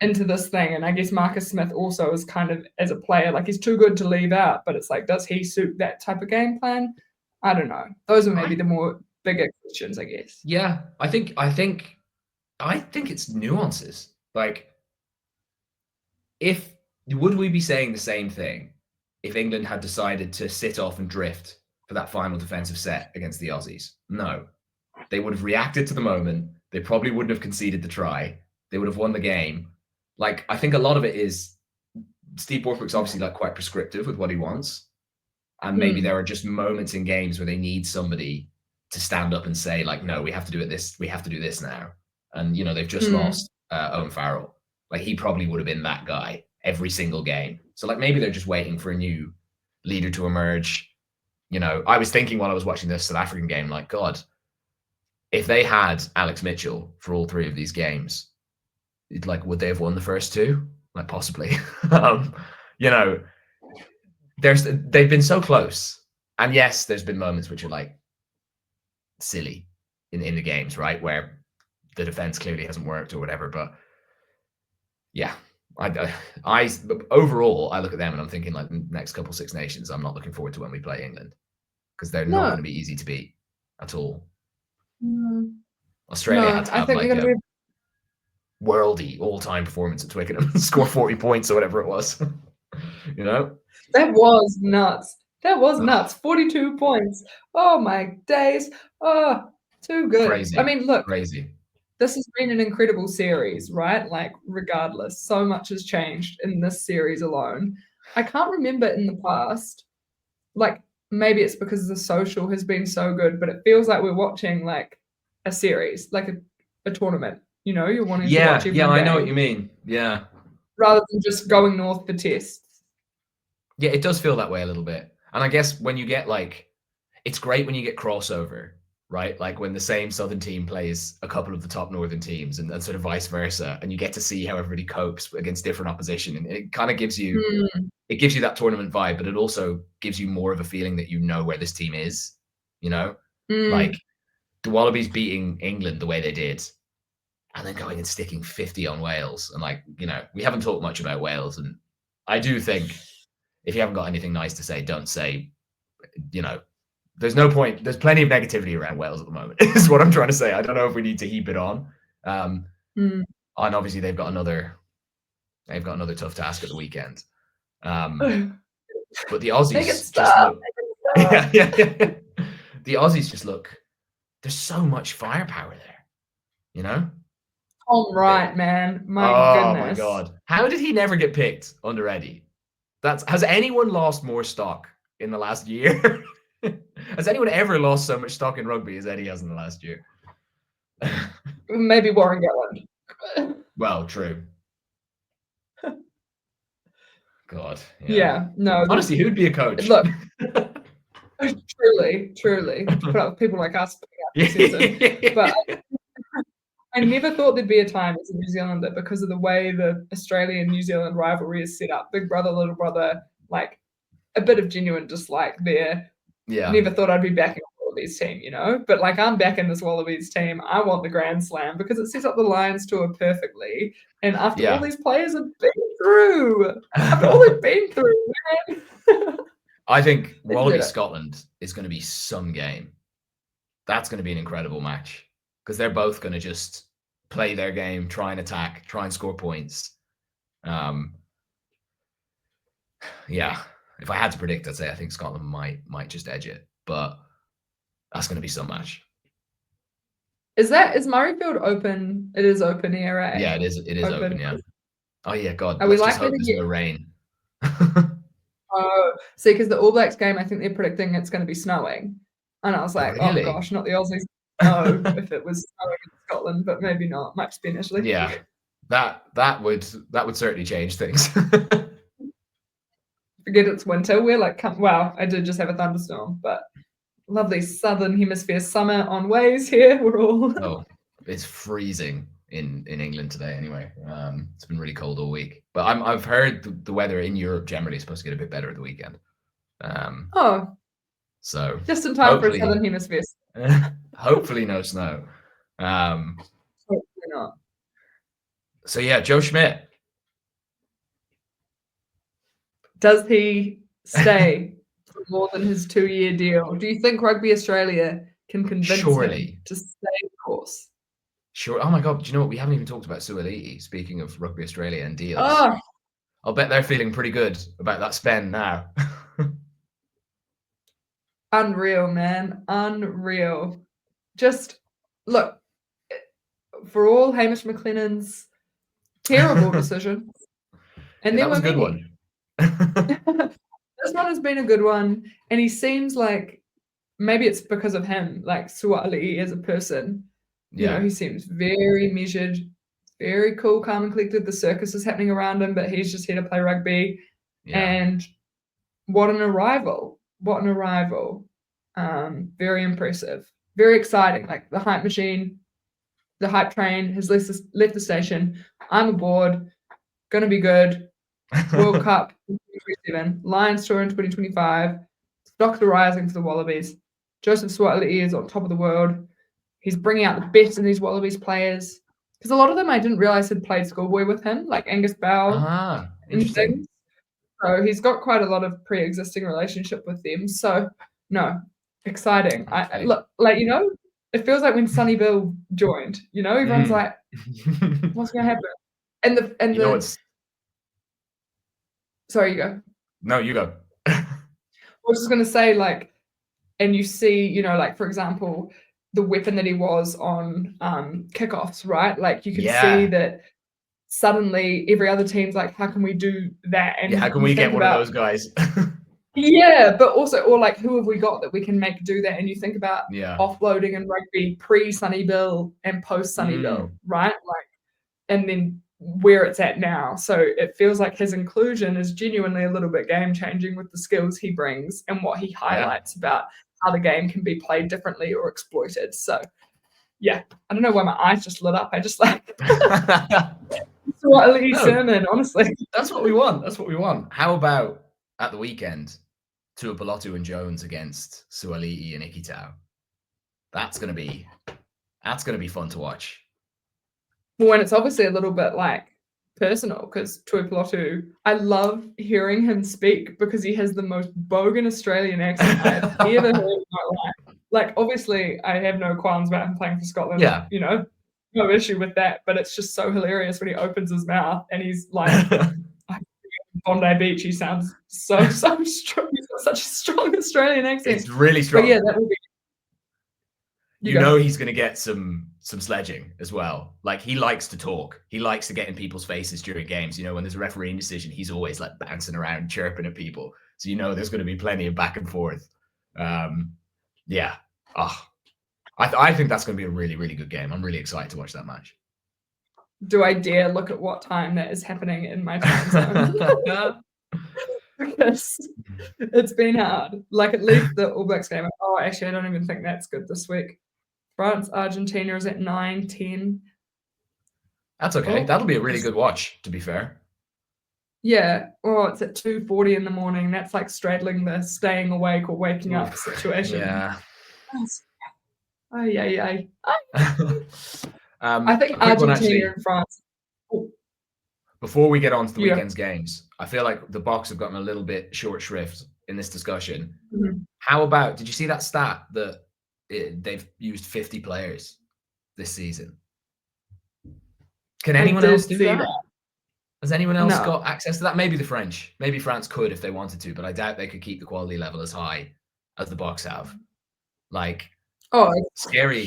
into this thing. And I guess Marcus Smith also is kind of, as a player, like, he's too good to leave out, but it's like, does he suit that type of game plan? I don't know. Those are maybe the more bigger questions, I guess. Yeah, I think it's nuances. Like, would we be saying the same thing if England had decided to sit off and drift for that final defensive set against the Aussies? No. They would have reacted to the moment. They probably wouldn't have conceded the try. They would have won the game. Like, I think a lot of it is Steve Borthwick's obviously like quite prescriptive with what he wants. And maybe there are just moments in games where they need somebody to stand up and say, like, no, we have to do this now. And, they've just lost Owen Farrell. Like, he probably would have been that guy every single game. So, like, maybe they're just waiting for a new leader to emerge. I was thinking while I was watching this South African game, like, God, if they had Alex Mitchell for all three of these games, would they have won the first two? Like, possibly. They've been so close. And yes, there's been moments which are like silly in the games, right? Where the defense clearly hasn't worked or whatever. But yeah, I overall, I look at them and I'm thinking, like, the next couple Six Nations, I'm not looking forward to when we play England, because they're not going to be easy to beat at all. Australia had to have like a worldy all-time performance at Twickenham and score 40 points or whatever it was. That was nuts. That was nuts. 42 points. Oh my days. Oh, too good. Crazy. I mean, look, crazy. This has been an incredible series, right? Like, regardless, so much has changed in this series alone. I can't remember in the past, like, maybe it's because the social has been so good, but it feels like we're watching like a series, like a tournament. You know, you're wanting to watch every I know what game you mean. Yeah. rather than just going north for tests. Yeah, it does feel that way a little bit. And I guess when you get like, it's great when you get crossover, right? Like when the same Southern team plays a couple of the top Northern teams and sort of vice versa. And you get to see how everybody copes against different opposition. And it kind of gives you, it gives you that tournament vibe, but it also gives you more of a feeling that you know where this team is, you know? Like the Wallabies beating England the way they did, and then going and sticking 50 on Wales. And like, you know, we haven't talked much about Wales. And I do think if you haven't got anything nice to say, don't say, you know, there's no point. There's plenty of negativity around Wales at the moment, is what I'm trying to say. I don't know if we need to heap it on. And obviously they've got another tough task at the weekend. But the Aussies just look, the Aussies just look, there's so much firepower there, you know? Tom Wright, man. My goodness. My God. How did he never get picked under Eddie? Has anyone lost more stock in the last year? Has anyone ever lost so much stock in rugby as Eddie has in the last year? Maybe Warren Gatland. Well, true. God. Yeah. No. Honestly, who'd be a coach? Look, truly, put up with people like us. But I never thought there'd be a time as a New Zealander, because of the way the Australian-New Zealand rivalry is set up, big brother, little brother, like a bit of genuine dislike there. Yeah. Never thought I'd be backing a Wallabies team, you know? But like, I'm backing this Wallabies team. I want the Grand Slam because it sets up the Lions tour perfectly. And after all these players have been through, man. I think Wallaby Scotland is going to be some game. That's going to be an incredible match because they're both going to just play their game, try and attack, try and score points. Yeah. If I had to predict, I'd say I think Scotland might just edge it, but that's going to be some match. Is Murrayfield open? It is open here, right? Yeah, it is open, yeah. Oh yeah, God. Are we likely to get no rain? Oh, see, because the All Blacks game, I think they're predicting it's going to be snowing, and I was like, really? oh gosh, not the Aussies. No, if it was snowing in Scotland, but maybe not. Might just be initially. Yeah, that would certainly change things. Forget it's winter. We're like, wow, I did just have a thunderstorm, but lovely southern hemisphere summer on ways here. We're all. Oh, it's freezing in England today. Anyway, it's been really cold all week. But I've heard the weather in Europe generally is supposed to get a bit better at the weekend. So just in time for a southern hemisphere. Hopefully no snow. Hopefully not. So yeah, Joe Schmidt. Does he stay for more than his 2-year deal? Do you think Rugby Australia can convince him to stay the course? Sure. Oh my God. Do you know what? We haven't even talked about Sua'ali'i, speaking of Rugby Australia and deals. Oh. I'll bet they're feeling pretty good about that spend now. Unreal, man. Unreal. Just look, for all Hamish McLennan's terrible decisions, and that was a good one. This one has been a good one, and he seems like maybe it's because of him, like Sua'ali'i as a person. You know, he seems very measured, very cool, calm and collected. The circus is happening around him, but he's just here to play rugby. And what an arrival. What an arrival. Very impressive. Very exciting. Like the hype machine, the hype train has left the station. I'm aboard. Gonna be good. World Cup in 2027. Lions tour in 2025. Stocks are rising for the Wallabies. Joseph Sua'ali'i is on top of the world. He's bringing out the best in these Wallabies players. Because a lot of them I didn't realize had played schoolboy with him, like Angus Bowell. Interesting. So he's got quite a lot of pre-existing relationship with them. So no, exciting. I look, like, you know, it feels like when Sonny Bill joined. You know, everyone's like, what's gonna happen? Sorry, you go. No, you go. I was just gonna say, like, and you see, you know, like for example, the weapon that he was on kickoffs, right? Like you can see that suddenly every other team's like, how can we do that? And how can we get one of those guys? Yeah, but also, or like, who have we got that we can make do that? And you think about Yeah. offloading in rugby pre-Sonny Bill and post-Sonny Bill, right? Like, and then where it's at now. So it feels like his inclusion is genuinely a little bit game-changing with the skills he brings and what he highlights about how the game can be played differently or exploited. So yeah, I don't know why my eyes just lit up. I just like Sua'ali'i sermon, honestly. That's what we want. That's what we want. How about at the weekend, Tuipulotu and Jones against Sua'ali'i and Ikitau? That's gonna be fun to watch. Well, and it's obviously a little bit like personal because Tuipulotu, I love hearing him speak because he has the most bogan Australian accent I've ever heard in my life. Like, obviously, I have no qualms about him playing for Scotland. Yeah. You know, no issue with that. But it's just so hilarious when he opens his mouth and he's like, Bondi Beach. He sounds so strong. He's got such a strong Australian accent. It's really strong. But yeah, that will be. You know he's going to get some sledging as well. Like, he likes to talk. He likes to get in people's faces during games. You know, when there's a refereeing decision, he's always like bouncing around, chirping at people. So you know there's going to be plenty of back and forth. Yeah. I think that's going to be a really, really good game. I'm really excited to watch that match. Do I dare look at what time that is happening in my time zone? Because it's been hard. Like, at least the All Blacks game. Oh, actually, I don't even think that's good this week. France, Argentina is at 9:10. That's okay. That'll be a really good watch, to be fair. Yeah. Oh, it's at 2:40 in the morning. That's like straddling the staying awake or waking up situation. Yeah. I think Argentina actually, and France. Before we get on to the weekend's games, I feel like the Boks have gotten a little bit short shrift in this discussion. Mm-hmm. How about, did you see that stat that they've used 50 players this season? Can anyone else do that? Has anyone else got access to that? Maybe the French. Maybe France could if they wanted to, but I doubt they could keep the quality level as high as the Boks have. Like, scary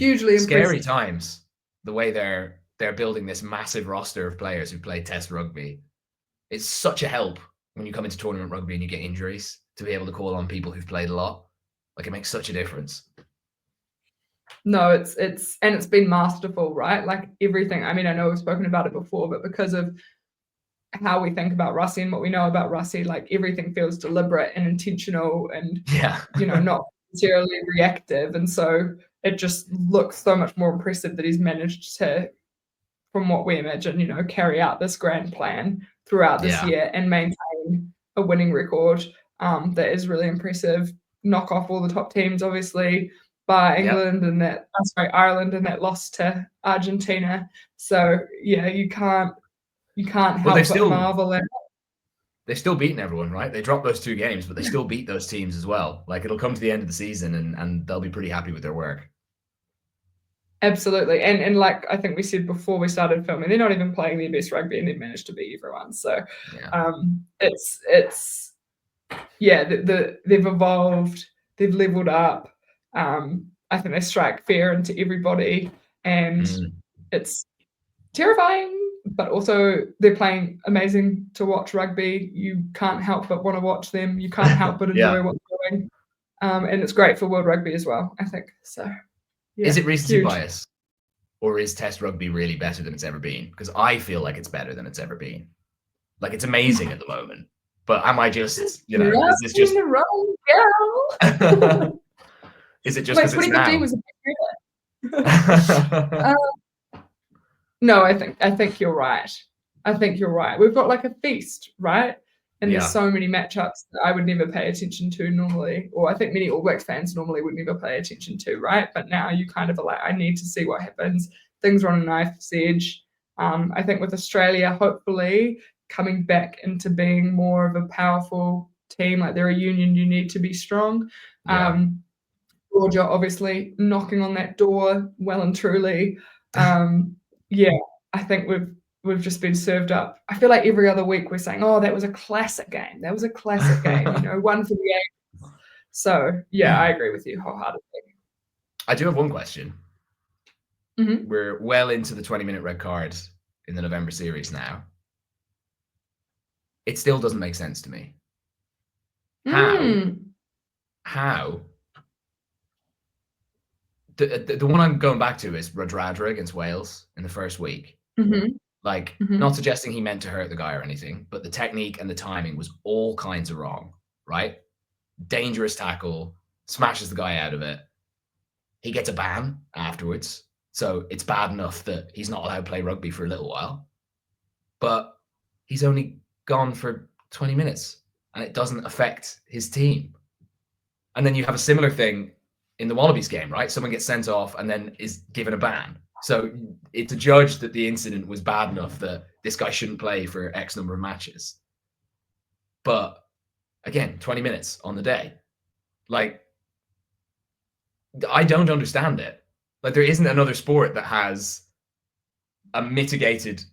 times. The way they're building this massive roster of players who play Test rugby. It's such a help when you come into tournament rugby and you get injuries to be able to call on people who've played a lot. Like, it makes such a difference. No, it's been masterful, right? Like, everything. I mean, I know we've spoken about it before, but because of how we think about Russie and what we know about Russie, like, everything feels deliberate and intentional and, you know, not necessarily reactive. And so it just looks so much more impressive that he's managed to, from what we imagine, you know, carry out this grand plan throughout this year and maintain a winning record. That is really impressive. Knock off all the top teams, obviously, by England and Ireland and that loss to Argentina. So yeah, you can't help but marvel at. They've still beaten everyone, right? They dropped those 2 games, but they still beat those teams as well. Like, it'll come to the end of the season and they'll be pretty happy with their work. Absolutely. And like I think we said before we started filming, they're not even playing their best rugby and they've managed to beat everyone. So they've evolved, they've leveled up. I think they strike fear into everybody and it's terrifying, but also they're playing amazing to watch rugby. You can't help but want to watch them. You can't help but enjoy what's going. And it's great for world rugby as well, I think. So yeah, is it recency bias, or is Test rugby really better than it's ever been? Because I feel like it's better than it's ever been. Like, it's amazing at the moment, but am I just, you know, is this just the wrong girl? Is it just because it's now? Was a no, I think you're right. I think you're right. We've got like a feast, right? And there's so many matchups that I would never pay attention to normally, or I think many All Blacks fans normally would never pay attention to, right? But now you kind of are like, I need to see what happens. Things are on a knife's edge. I think with Australia, hopefully coming back into being more of a powerful team, like they're a union, you need to be strong. Georgia obviously knocking on that door well and truly. I think we've just been served up. I feel like every other week we're saying, oh, that was a classic game. That was a classic game, you know, one for the ages. So, yeah, I agree with you wholeheartedly. I do have one question. We're well into the 20-minute red card in the November series now. It still doesn't make sense to me. How the one I'm going back to is Radradra against Wales in the first week. Like, not suggesting he meant to hurt the guy or anything, but the technique and the timing was all kinds of wrong, right? Dangerous tackle, smashes the guy out of it. He gets a ban afterwards. So it's bad enough that he's not allowed to play rugby for a little while. But he's only gone for 20 minutes and it doesn't affect his team. And then you have a similar thing in the Wallabies game, right? Someone gets sent off and then is given a ban. So it's adjudged that the incident was bad enough that this guy shouldn't play for X number of matches. But again, 20 minutes on the day. Like, I don't understand it. Like, there isn't another sport that has a mitigated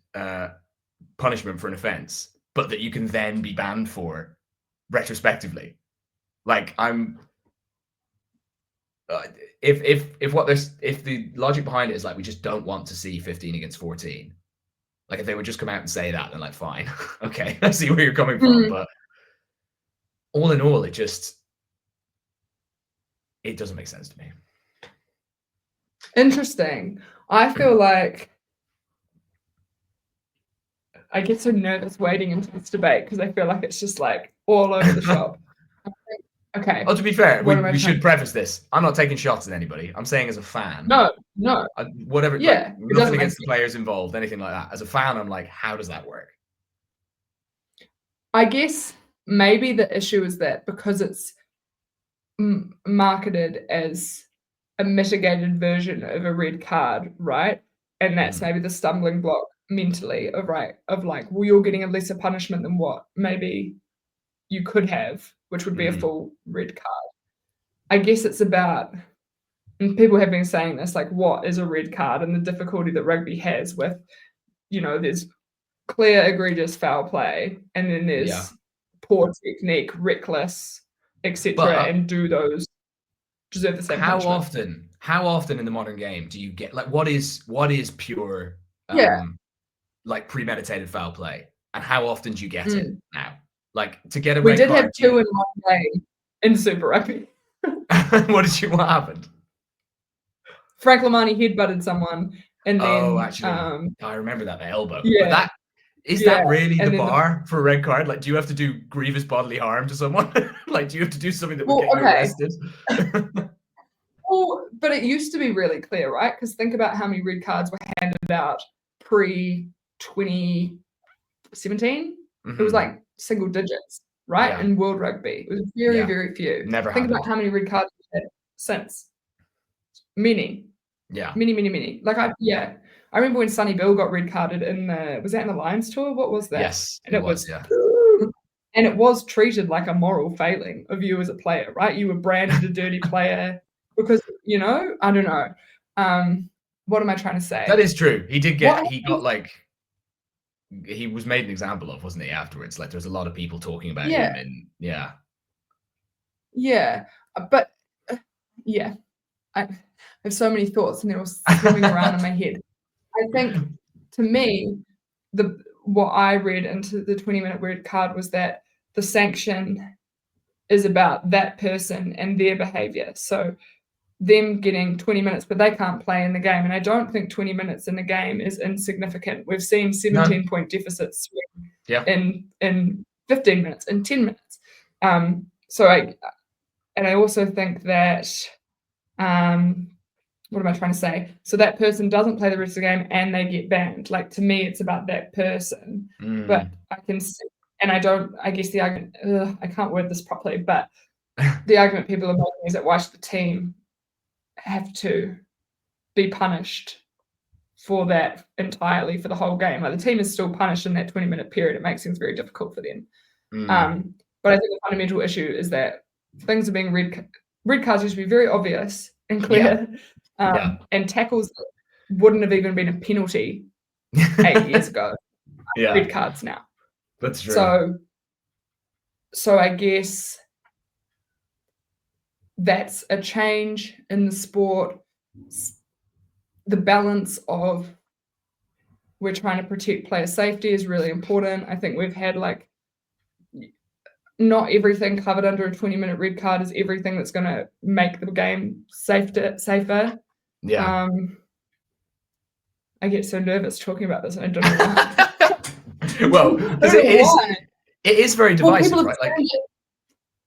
punishment for an offense, but that you can then be banned for retrospectively. Like, if the logic behind it is like, we just don't want to see 15 against 14, like if they would just come out and say that, then like, fine, okay, I see where you're coming from. But all in all, it doesn't make sense to me. Interesting. I feel like I get so nervous wading into this debate because I feel like it's just like all over the shop. Okay. Oh, to be fair, we should preface this. I'm not taking shots at anybody. I'm saying as a fan. No. Whatever. Yeah. Like, nothing against the players involved, anything like that. As a fan, I'm like, how does that work? I guess maybe the issue is that because it's marketed as a mitigated version of a red card, right? And that's maybe the stumbling block mentally of like, well, you're getting a lesser punishment than what maybe you could have, which would be a full red card. I guess it's about, and people have been saying this, like, what is a red card and the difficulty that rugby has with, there's clear, egregious foul play, and then there's poor technique, reckless, etc., and do those deserve the same punishment? How often in the modern game do you get, like, what is pure like premeditated foul play, and how often do you get it now? Like, to get a red card, we did have 2 in one game in Super Rugby. What happened? Frank Lamani headbutted someone, and then actually, I remember that, the elbow. Yeah. But that really the bar for a red card? Like, do you have to do grievous bodily harm to someone? Like, do you have to do something that would get you arrested? Well, but it used to be really clear, right? Because think about how many red cards were handed out pre-2017. It was like single digits, right? In World Rugby. It was very, very few. Never Think about how many red cards we've had since. Many. Yeah. Many. Like, I remember when Sonny Bill got red carded was that in the Lions tour? What was that? Yes, and it was. Yeah. And it was treated like a moral failing of you as a player, right? You were branded a dirty player because, I don't know. What am I trying to say? That is true. He was made an example of, wasn't he, afterwards? Like, there's a lot of people talking about him, and but I have so many thoughts and they're all swimming around in my head. I think, to me, what I read into the 20-minute red card was that the sanction is about that person and their behavior. So them getting 20 minutes, but they can't play in the game. And I don't think 20 minutes in a game is insignificant. We've seen 17-point deficits in 15 minutes, in 10 minutes. I also think that, what am I trying to say? So that person doesn't play the rest of the game and they get banned. Like, to me, it's about that person. But I can see, and I guess the argument, I can't word this properly, but the argument people are making is that why should the team have to be punished for that entirely for the whole game? Like, the team is still punished in that 20-minute period. It makes things very difficult for them. But I think the fundamental issue is that things are being red cards used to be very obvious and clear, and tackles that wouldn't have even been a penalty 8 years ago. Red cards now. That's true. So I guess that's a change in the sport. The balance of we're trying to protect player safety is really important. I think we've had, like, not everything covered under a 20-minute red card is everything that's going to make the game safer. Yeah. I get so nervous talking about this, and I don't know why. Well, because it is very divisive, right? Like,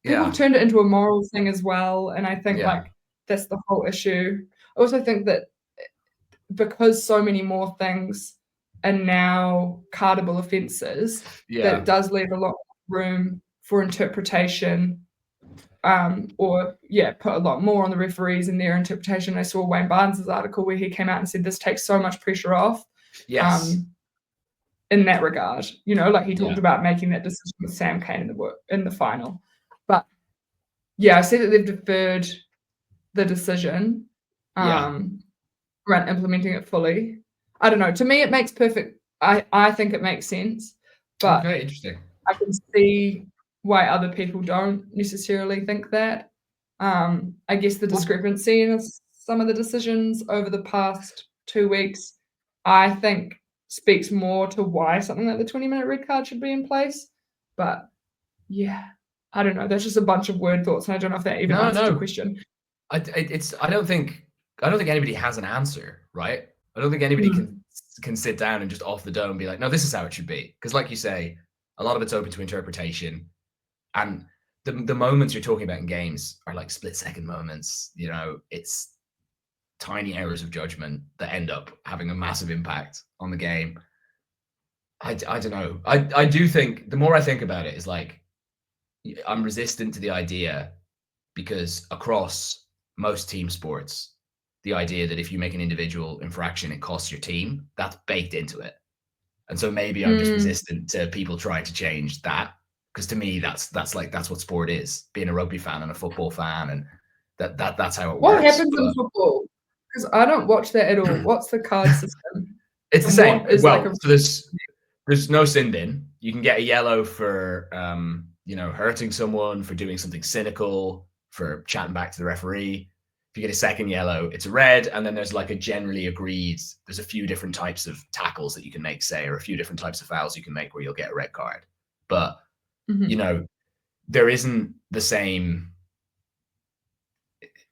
people have turned it into a moral thing as well, and I think like that's the whole issue. I also think that because so many more things are now cardable offences, that it does leave a lot of room for interpretation, or put a lot more on the referees and their interpretation. I saw Wayne Barnes's article where he came out and said this takes so much pressure off. In that regard, you know, like he talked about making that decision with Sam Cane in the final. But I see that they've deferred the decision around implementing it fully. I don't know. To me, it makes perfect. I think it makes sense, but okay, interesting. I can see why other people don't necessarily think that. I guess the discrepancy in some of the decisions over the past 2 weeks, I think, speaks more to why something like the 20-minute red card should be in place. But I don't know. That's just a bunch of word thoughts, and I don't know if that even answers your question. I don't think anybody has an answer, right? I don't think anybody can sit down and just off the dome be like, no, this is how it should be. Because like you say, a lot of it's open to interpretation. And the moments you're talking about in games are like split-second moments. You know, it's tiny errors of judgment that end up having a massive impact on the game. I don't know. I do think, the more I think about it, is like, I'm resistant to the idea, because across most team sports, the idea that if you make an individual infraction, it costs your team, that's baked into it. And so maybe I'm just resistant to people trying to change that, because to me, that's what sport is. Being a rugby fan and a football fan, and that's how it works. What happens in football? Because I don't watch that at all. What's the card system? It's the same. Well, so there's no sin bin. You can get a yellow for hurting someone, for doing something cynical, for chatting back to the referee. If you get a second yellow, it's a red, and then there's like a generally agreed, there's a few different types of tackles that you can make, say, or a few different types of fouls you can make where you'll get a red card. But, you know, there isn't the same,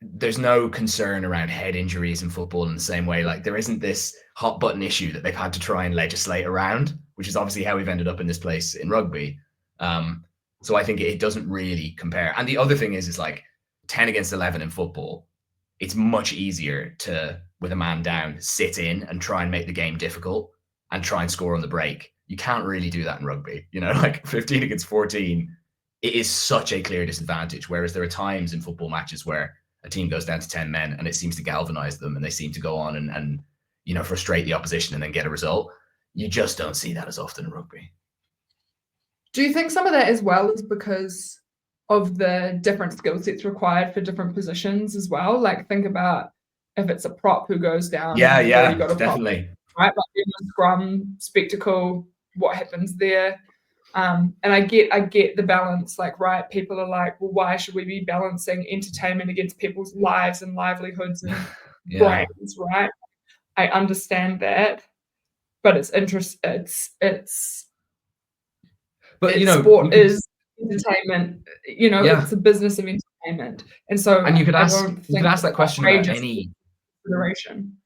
there's no concern around head injuries in football in the same way. Like, there isn't this hot button issue that they've had to try and legislate around, which is obviously how we've ended up in this place in rugby. So I think it doesn't really compare. And the other thing is like 10 against 11 in football, it's much easier to, with a man down, sit in and try and make the game difficult and try and score on the break. You can't really do that in rugby. You know, like 15 against 14, it is such a clear disadvantage. Whereas there are times in football matches where a team goes down to 10 men and it seems to galvanize them, and they seem to go on and you know, frustrate the opposition and then get a result. You just don't see that as often in rugby. Do you think some of that as well is because of the different skill sets required for different positions as well? Like, think about if it's a prop who goes down. Yeah, definitely. Prop, right, like in the scrum spectacle, what happens there? And I get the balance. Like, right, people are like, well, why should we be balancing entertainment against people's lives and livelihoods and brains, right? I understand that, but it's interesting. But you know, sport is entertainment. You know, it's a business of entertainment, and so you could ask that question about any consideration.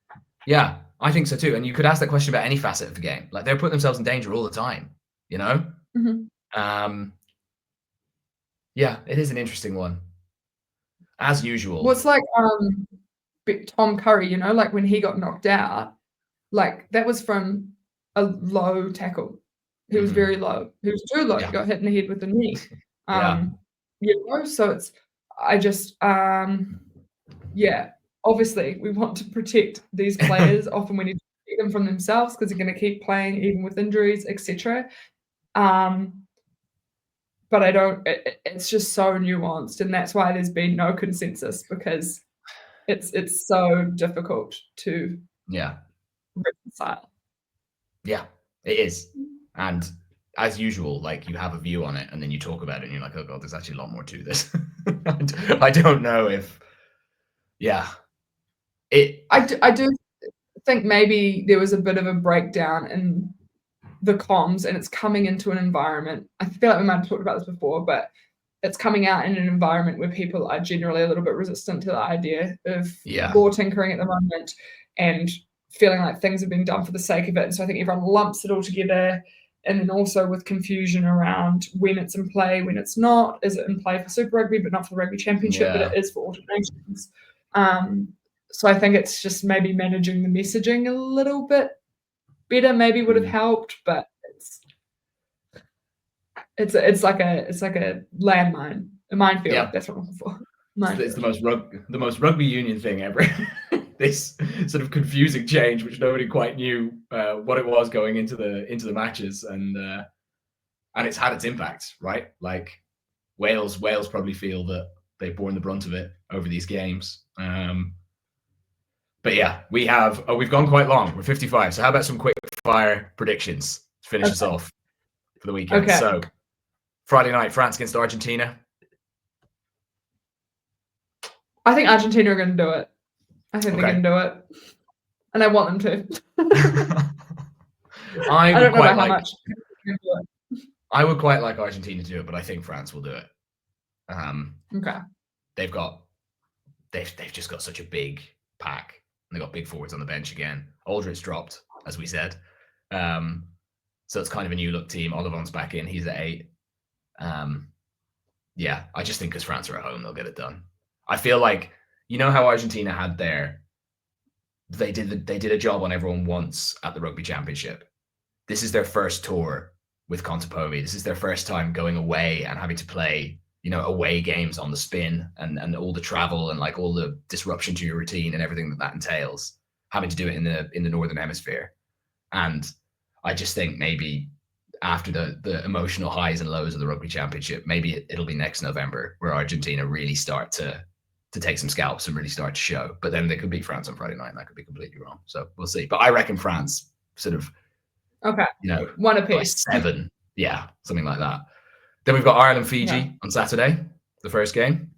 Yeah, I think so too. And you could ask that question about any facet of the game. Like, they're putting themselves in danger all the time. You know. Yeah, it is an interesting one, as usual. Well, it's like Tom Curry. You know, like when he got knocked out, like that was from a low tackle. He was very low. He was too low. He got hit in the head with the knee. You know, so it's, I just, obviously we want to protect these players. Often we need to protect them from themselves because they're going to keep playing even with injuries, etc. But I don't, it's just so nuanced, and that's why there's been no consensus, because it's so difficult to reconcile. Yeah, it is. And as usual, like, you have a view on it and then you talk about it and you're like, oh God, there's actually a lot more to this. I don't know if, I do think maybe there was a bit of a breakdown in the comms, and it's coming into an environment. I feel like we might have talked about this before, but it's coming out in an environment where people are generally a little bit resistant to the idea of law tinkering at the moment and feeling like things are being done for the sake of it. And so I think everyone lumps it all together. And then also with confusion around when it's in play, when it's not. Is it in play for Super Rugby, but not for the Rugby Championship, but it is for alternations. So I think it's just maybe managing the messaging a little bit better maybe would have helped, but it's like a landmine, a minefield. Yeah. That's what I'm looking for. It's the most rugby union thing ever. This sort of confusing change, which nobody quite knew what it was going into the matches, and it's had its impact, right? Like Wales probably feel that they've borne the brunt of it over these games. But yeah, we've gone quite long. We're 55. So how about some quick fire predictions to finish us off for the weekend? Okay. So Friday night, France against Argentina. I think Argentina are going to do it. I think they're going to do it, and I want them to. I don't know how much. I would quite like Argentina to do it, but I think France will do it. Okay. They've just got such a big pack. And they've got big forwards on the bench again. Aldridge dropped, as we said. So it's kind of a new look team. Olivon's back in. He's at 8. Yeah, I just think because France are at home, they'll get it done. I feel like, you know how Argentina had they did a job on everyone once at the Rugby Championship. This is their first tour with Contepomi. This is their first time going away and having to play, away games on the spin and all the travel and like all the disruption to your routine and everything that entails, having to do it in the Northern Hemisphere. And I just think maybe after the emotional highs and lows of the Rugby Championship, maybe it'll be next November where Argentina really start to take some scalps and really start to show. But then they could beat France on Friday night, and that could be completely wrong. So we'll see. But I reckon France sort of, one apiece, 7, yeah, something like that. Then we've got Ireland, Fiji on Saturday, the first game.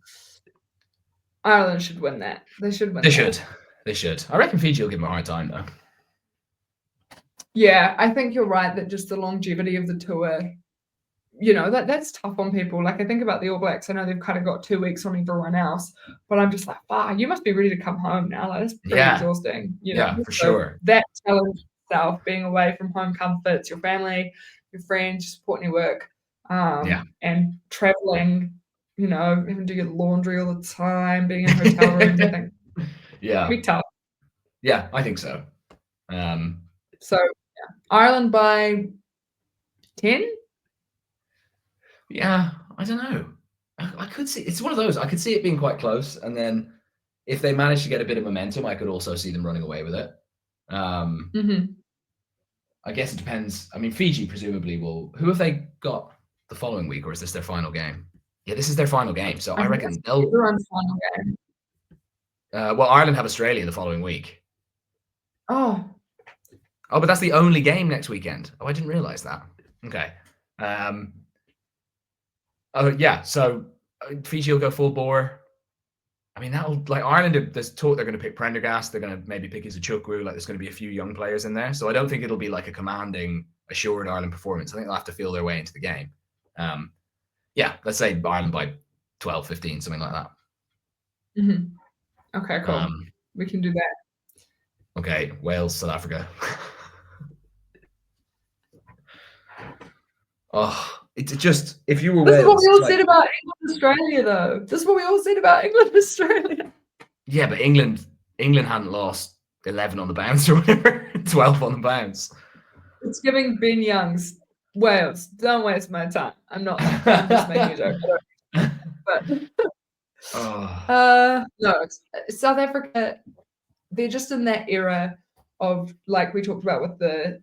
Ireland should win that. They should win. They should. I reckon Fiji will give them a hard time though. Yeah, I think you're right that just the longevity of the tour, that's tough on people. Like I think about the All Blacks. I know they've kind of got 2 weeks on everyone else, but I'm just like, you must be ready to come home now. Like, that's pretty exhausting. For sure. That challenge itself, being away from home comforts, your family, your friends, supporting your work, and traveling, having to do your laundry all the time, being in hotel rooms, I think. Yeah. Big tough. Yeah, I think so. Ireland by 10? Yeah, I don't know. I could see, it's one of those, I could see it being quite close. And then if they manage to get a bit of momentum, I could also see them running away with it. I guess it depends. I mean, Fiji presumably will. Who have they got the following week, or is this their final game? Yeah, this is their final game. So I reckon they'll. Final game. Well, Ireland have Australia the following week. Oh, but that's the only game next weekend. Oh, I didn't realize that. Okay. So Fiji will go full bore. I mean, that'll, like, Ireland, there's talk they're going to pick Prendergast. They're going to maybe pick Izuchukwu. Like, there's going to be a few young players in there. So I don't think it'll be like a commanding, assured Ireland performance. I think they'll have to feel their way into the game. Let's say Ireland by 12, 15, something like that. Okay, cool. We can do that. Okay, Wales, South Africa. It's just, if you were This Wales... is what we all said about England, Australia, though. This is what we all said about England, Australia. Yeah, but England hadn't lost 11 on the bounce or whatever, 12 on the bounce. It's giving Ben Young's Wales. Don't waste my time. I'm just making a joke. But no, South Africa, they're just in that era of, like we talked about with the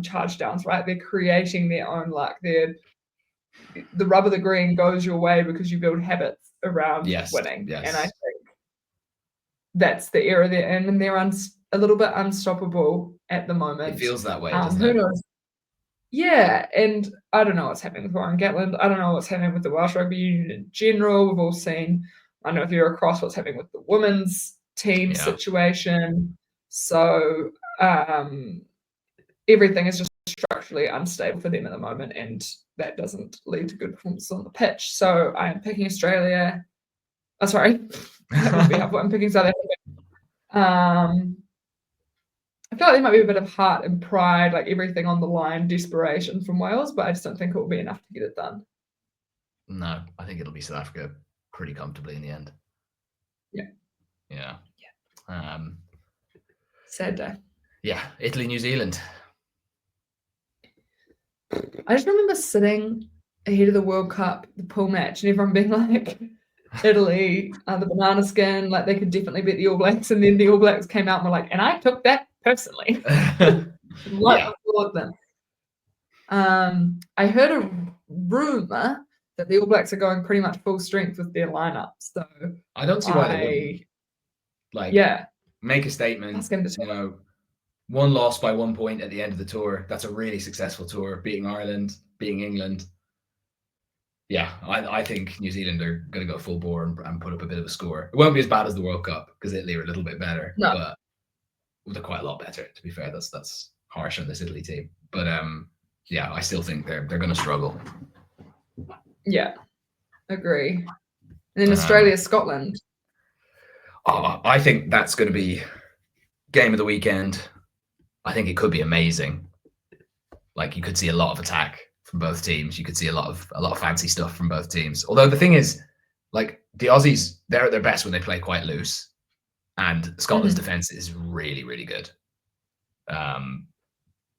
charge downs, right? They're creating their own luck. The rub of the green goes your way because you build habits around winning. Yes. And I think that's the era they're in, and they're a little bit unstoppable at the moment. It feels that way, doesn't who it? knows? Yeah, and I don't know what's happening with Warren Gatland. I don't know what's happening with the Welsh Rugby Union in general. We've all seen, I don't know if you're across what's happening with the women's team situation. So everything is just structurally unstable for them at the moment, and that doesn't lead to good performances on the pitch. So I'm picking Australia. Oh, sorry, that would be helpful. I'm picking South Africa. I feel like there might be a bit of heart and pride, like everything on the line, desperation from Wales, but I just don't think it will be enough to get it done. No, I think it'll be South Africa pretty comfortably in the end. Yeah. Sad day. Yeah, Italy, New Zealand. I just remember sitting ahead of the World Cup, the pool match, and everyone being like, Italy, the banana skin, like they could definitely beat the All Blacks, and then the All Blacks came out and were like, and I took that personally. Right before them. I heard a rumor that the All Blacks are going pretty much full strength with their lineup. So I don't see why they wouldn't. Like, make a statement. You know, one loss by 1 point at the end of the tour. That's a really successful tour. Beating Ireland, beating England. Yeah, I think New Zealand are going to go full bore and put up a bit of a score. It won't be as bad as the World Cup because Italy are a little bit better. No. But they're quite a lot better, to be fair. That's harsh on this Italy team. But yeah, I still think they're going to struggle. Yeah, agree. And then Australia, Scotland. I think that's going to be game of the weekend. I think it could be amazing. Like, you could see a lot of attack from both teams. You could see a lot of fancy stuff from both teams. Although the thing is, like, the Aussies, they're at their best when they play quite loose, and Scotland's defense is really, really good.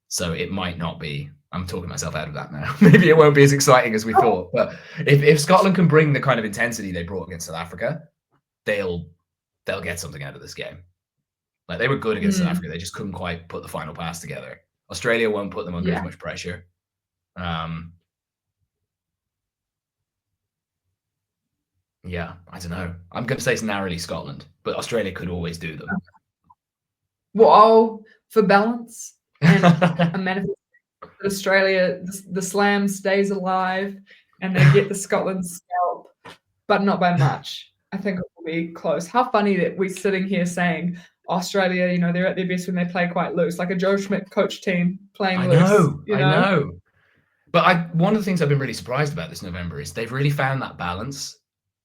So it might not be. I'm talking myself out of that now. Maybe it won't be as exciting as we thought. But if Scotland can bring the kind of intensity they brought against South Africa, they'll get something out of this game. Like, they were good against South Africa. They just couldn't quite put the final pass together. Australia won't put them under as much pressure. Yeah, I don't know. I'm going to say it's narrowly Scotland, but Australia could always do them. Well, for balance and a manifestation that Australia, the slam stays alive and they get the Scotland scalp, but not by much. I think it will be close. How funny that we're sitting here saying Australia, you know, they're at their best when they play quite loose, like a Joe Schmidt coach team playing loose. I know. But one of the things I've been really surprised about this November is they've really found that balance.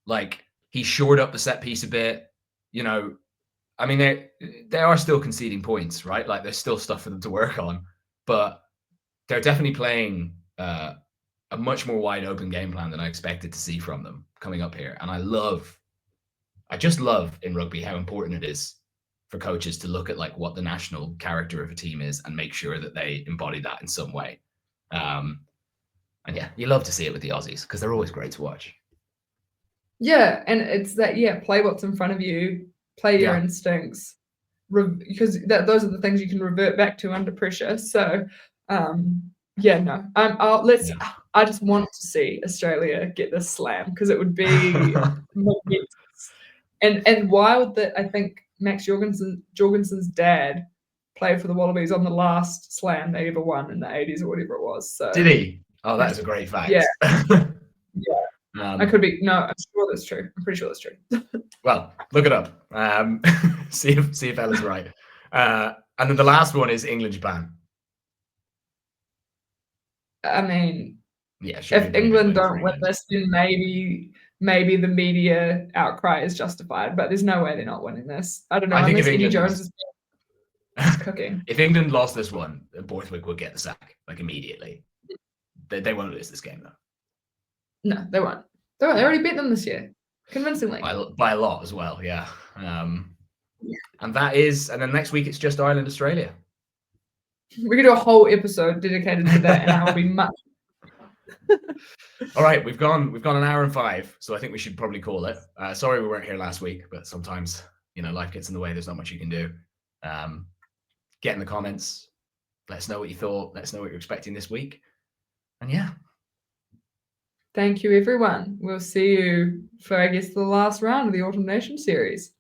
Like, he shored up the set piece a bit. You know, I mean, they are still conceding points, right? Like, there's still stuff for them to work on, but they're definitely playing a much more wide open game plan than I expected to see from them coming up here. And I just love in rugby how important it is for coaches to look at, like, what the national character of a team is and make sure that they embody that in some way. And yeah, you love to see it with the Aussies because they're always great to watch. Yeah, and it's that, play what's in front of you, play your instincts, because those are the things you can revert back to under pressure. So, I just want to see Australia get this slam because it would be momentous. And wild that I think Max Jorgensen's dad played for the Wallabies on the last slam they ever won in the 80s or whatever it was. So did he? Oh, that is a great fact. Yeah. I could be. No, I'm sure that's true. I'm pretty sure that's true. Well, look it up. See if Ella's right. And then the last one is England, Japan. I mean, sure, if England don't win this, then maybe the media outcry is justified. But there's no way they're not winning this. I don't know. Unless Eddie Jones is cooking. If England lost this one, Borthwick would get the sack, like, immediately. They won't lose this game, though. No, they won't. They already beat them this year, convincingly. By a lot as well, yeah. And then next week it's just Ireland, Australia. We could do a whole episode dedicated to that, and I will be much. All right, we've gone an hour and 5, so I think we should probably call it. Sorry we weren't here last week, but sometimes, you know, life gets in the way. There's not much you can do. Get in the comments. Let us know what you thought. Let us know what you're expecting this week. And yeah. Thank you, everyone. We'll see you for, I guess, the last round of the Autumn Nation series.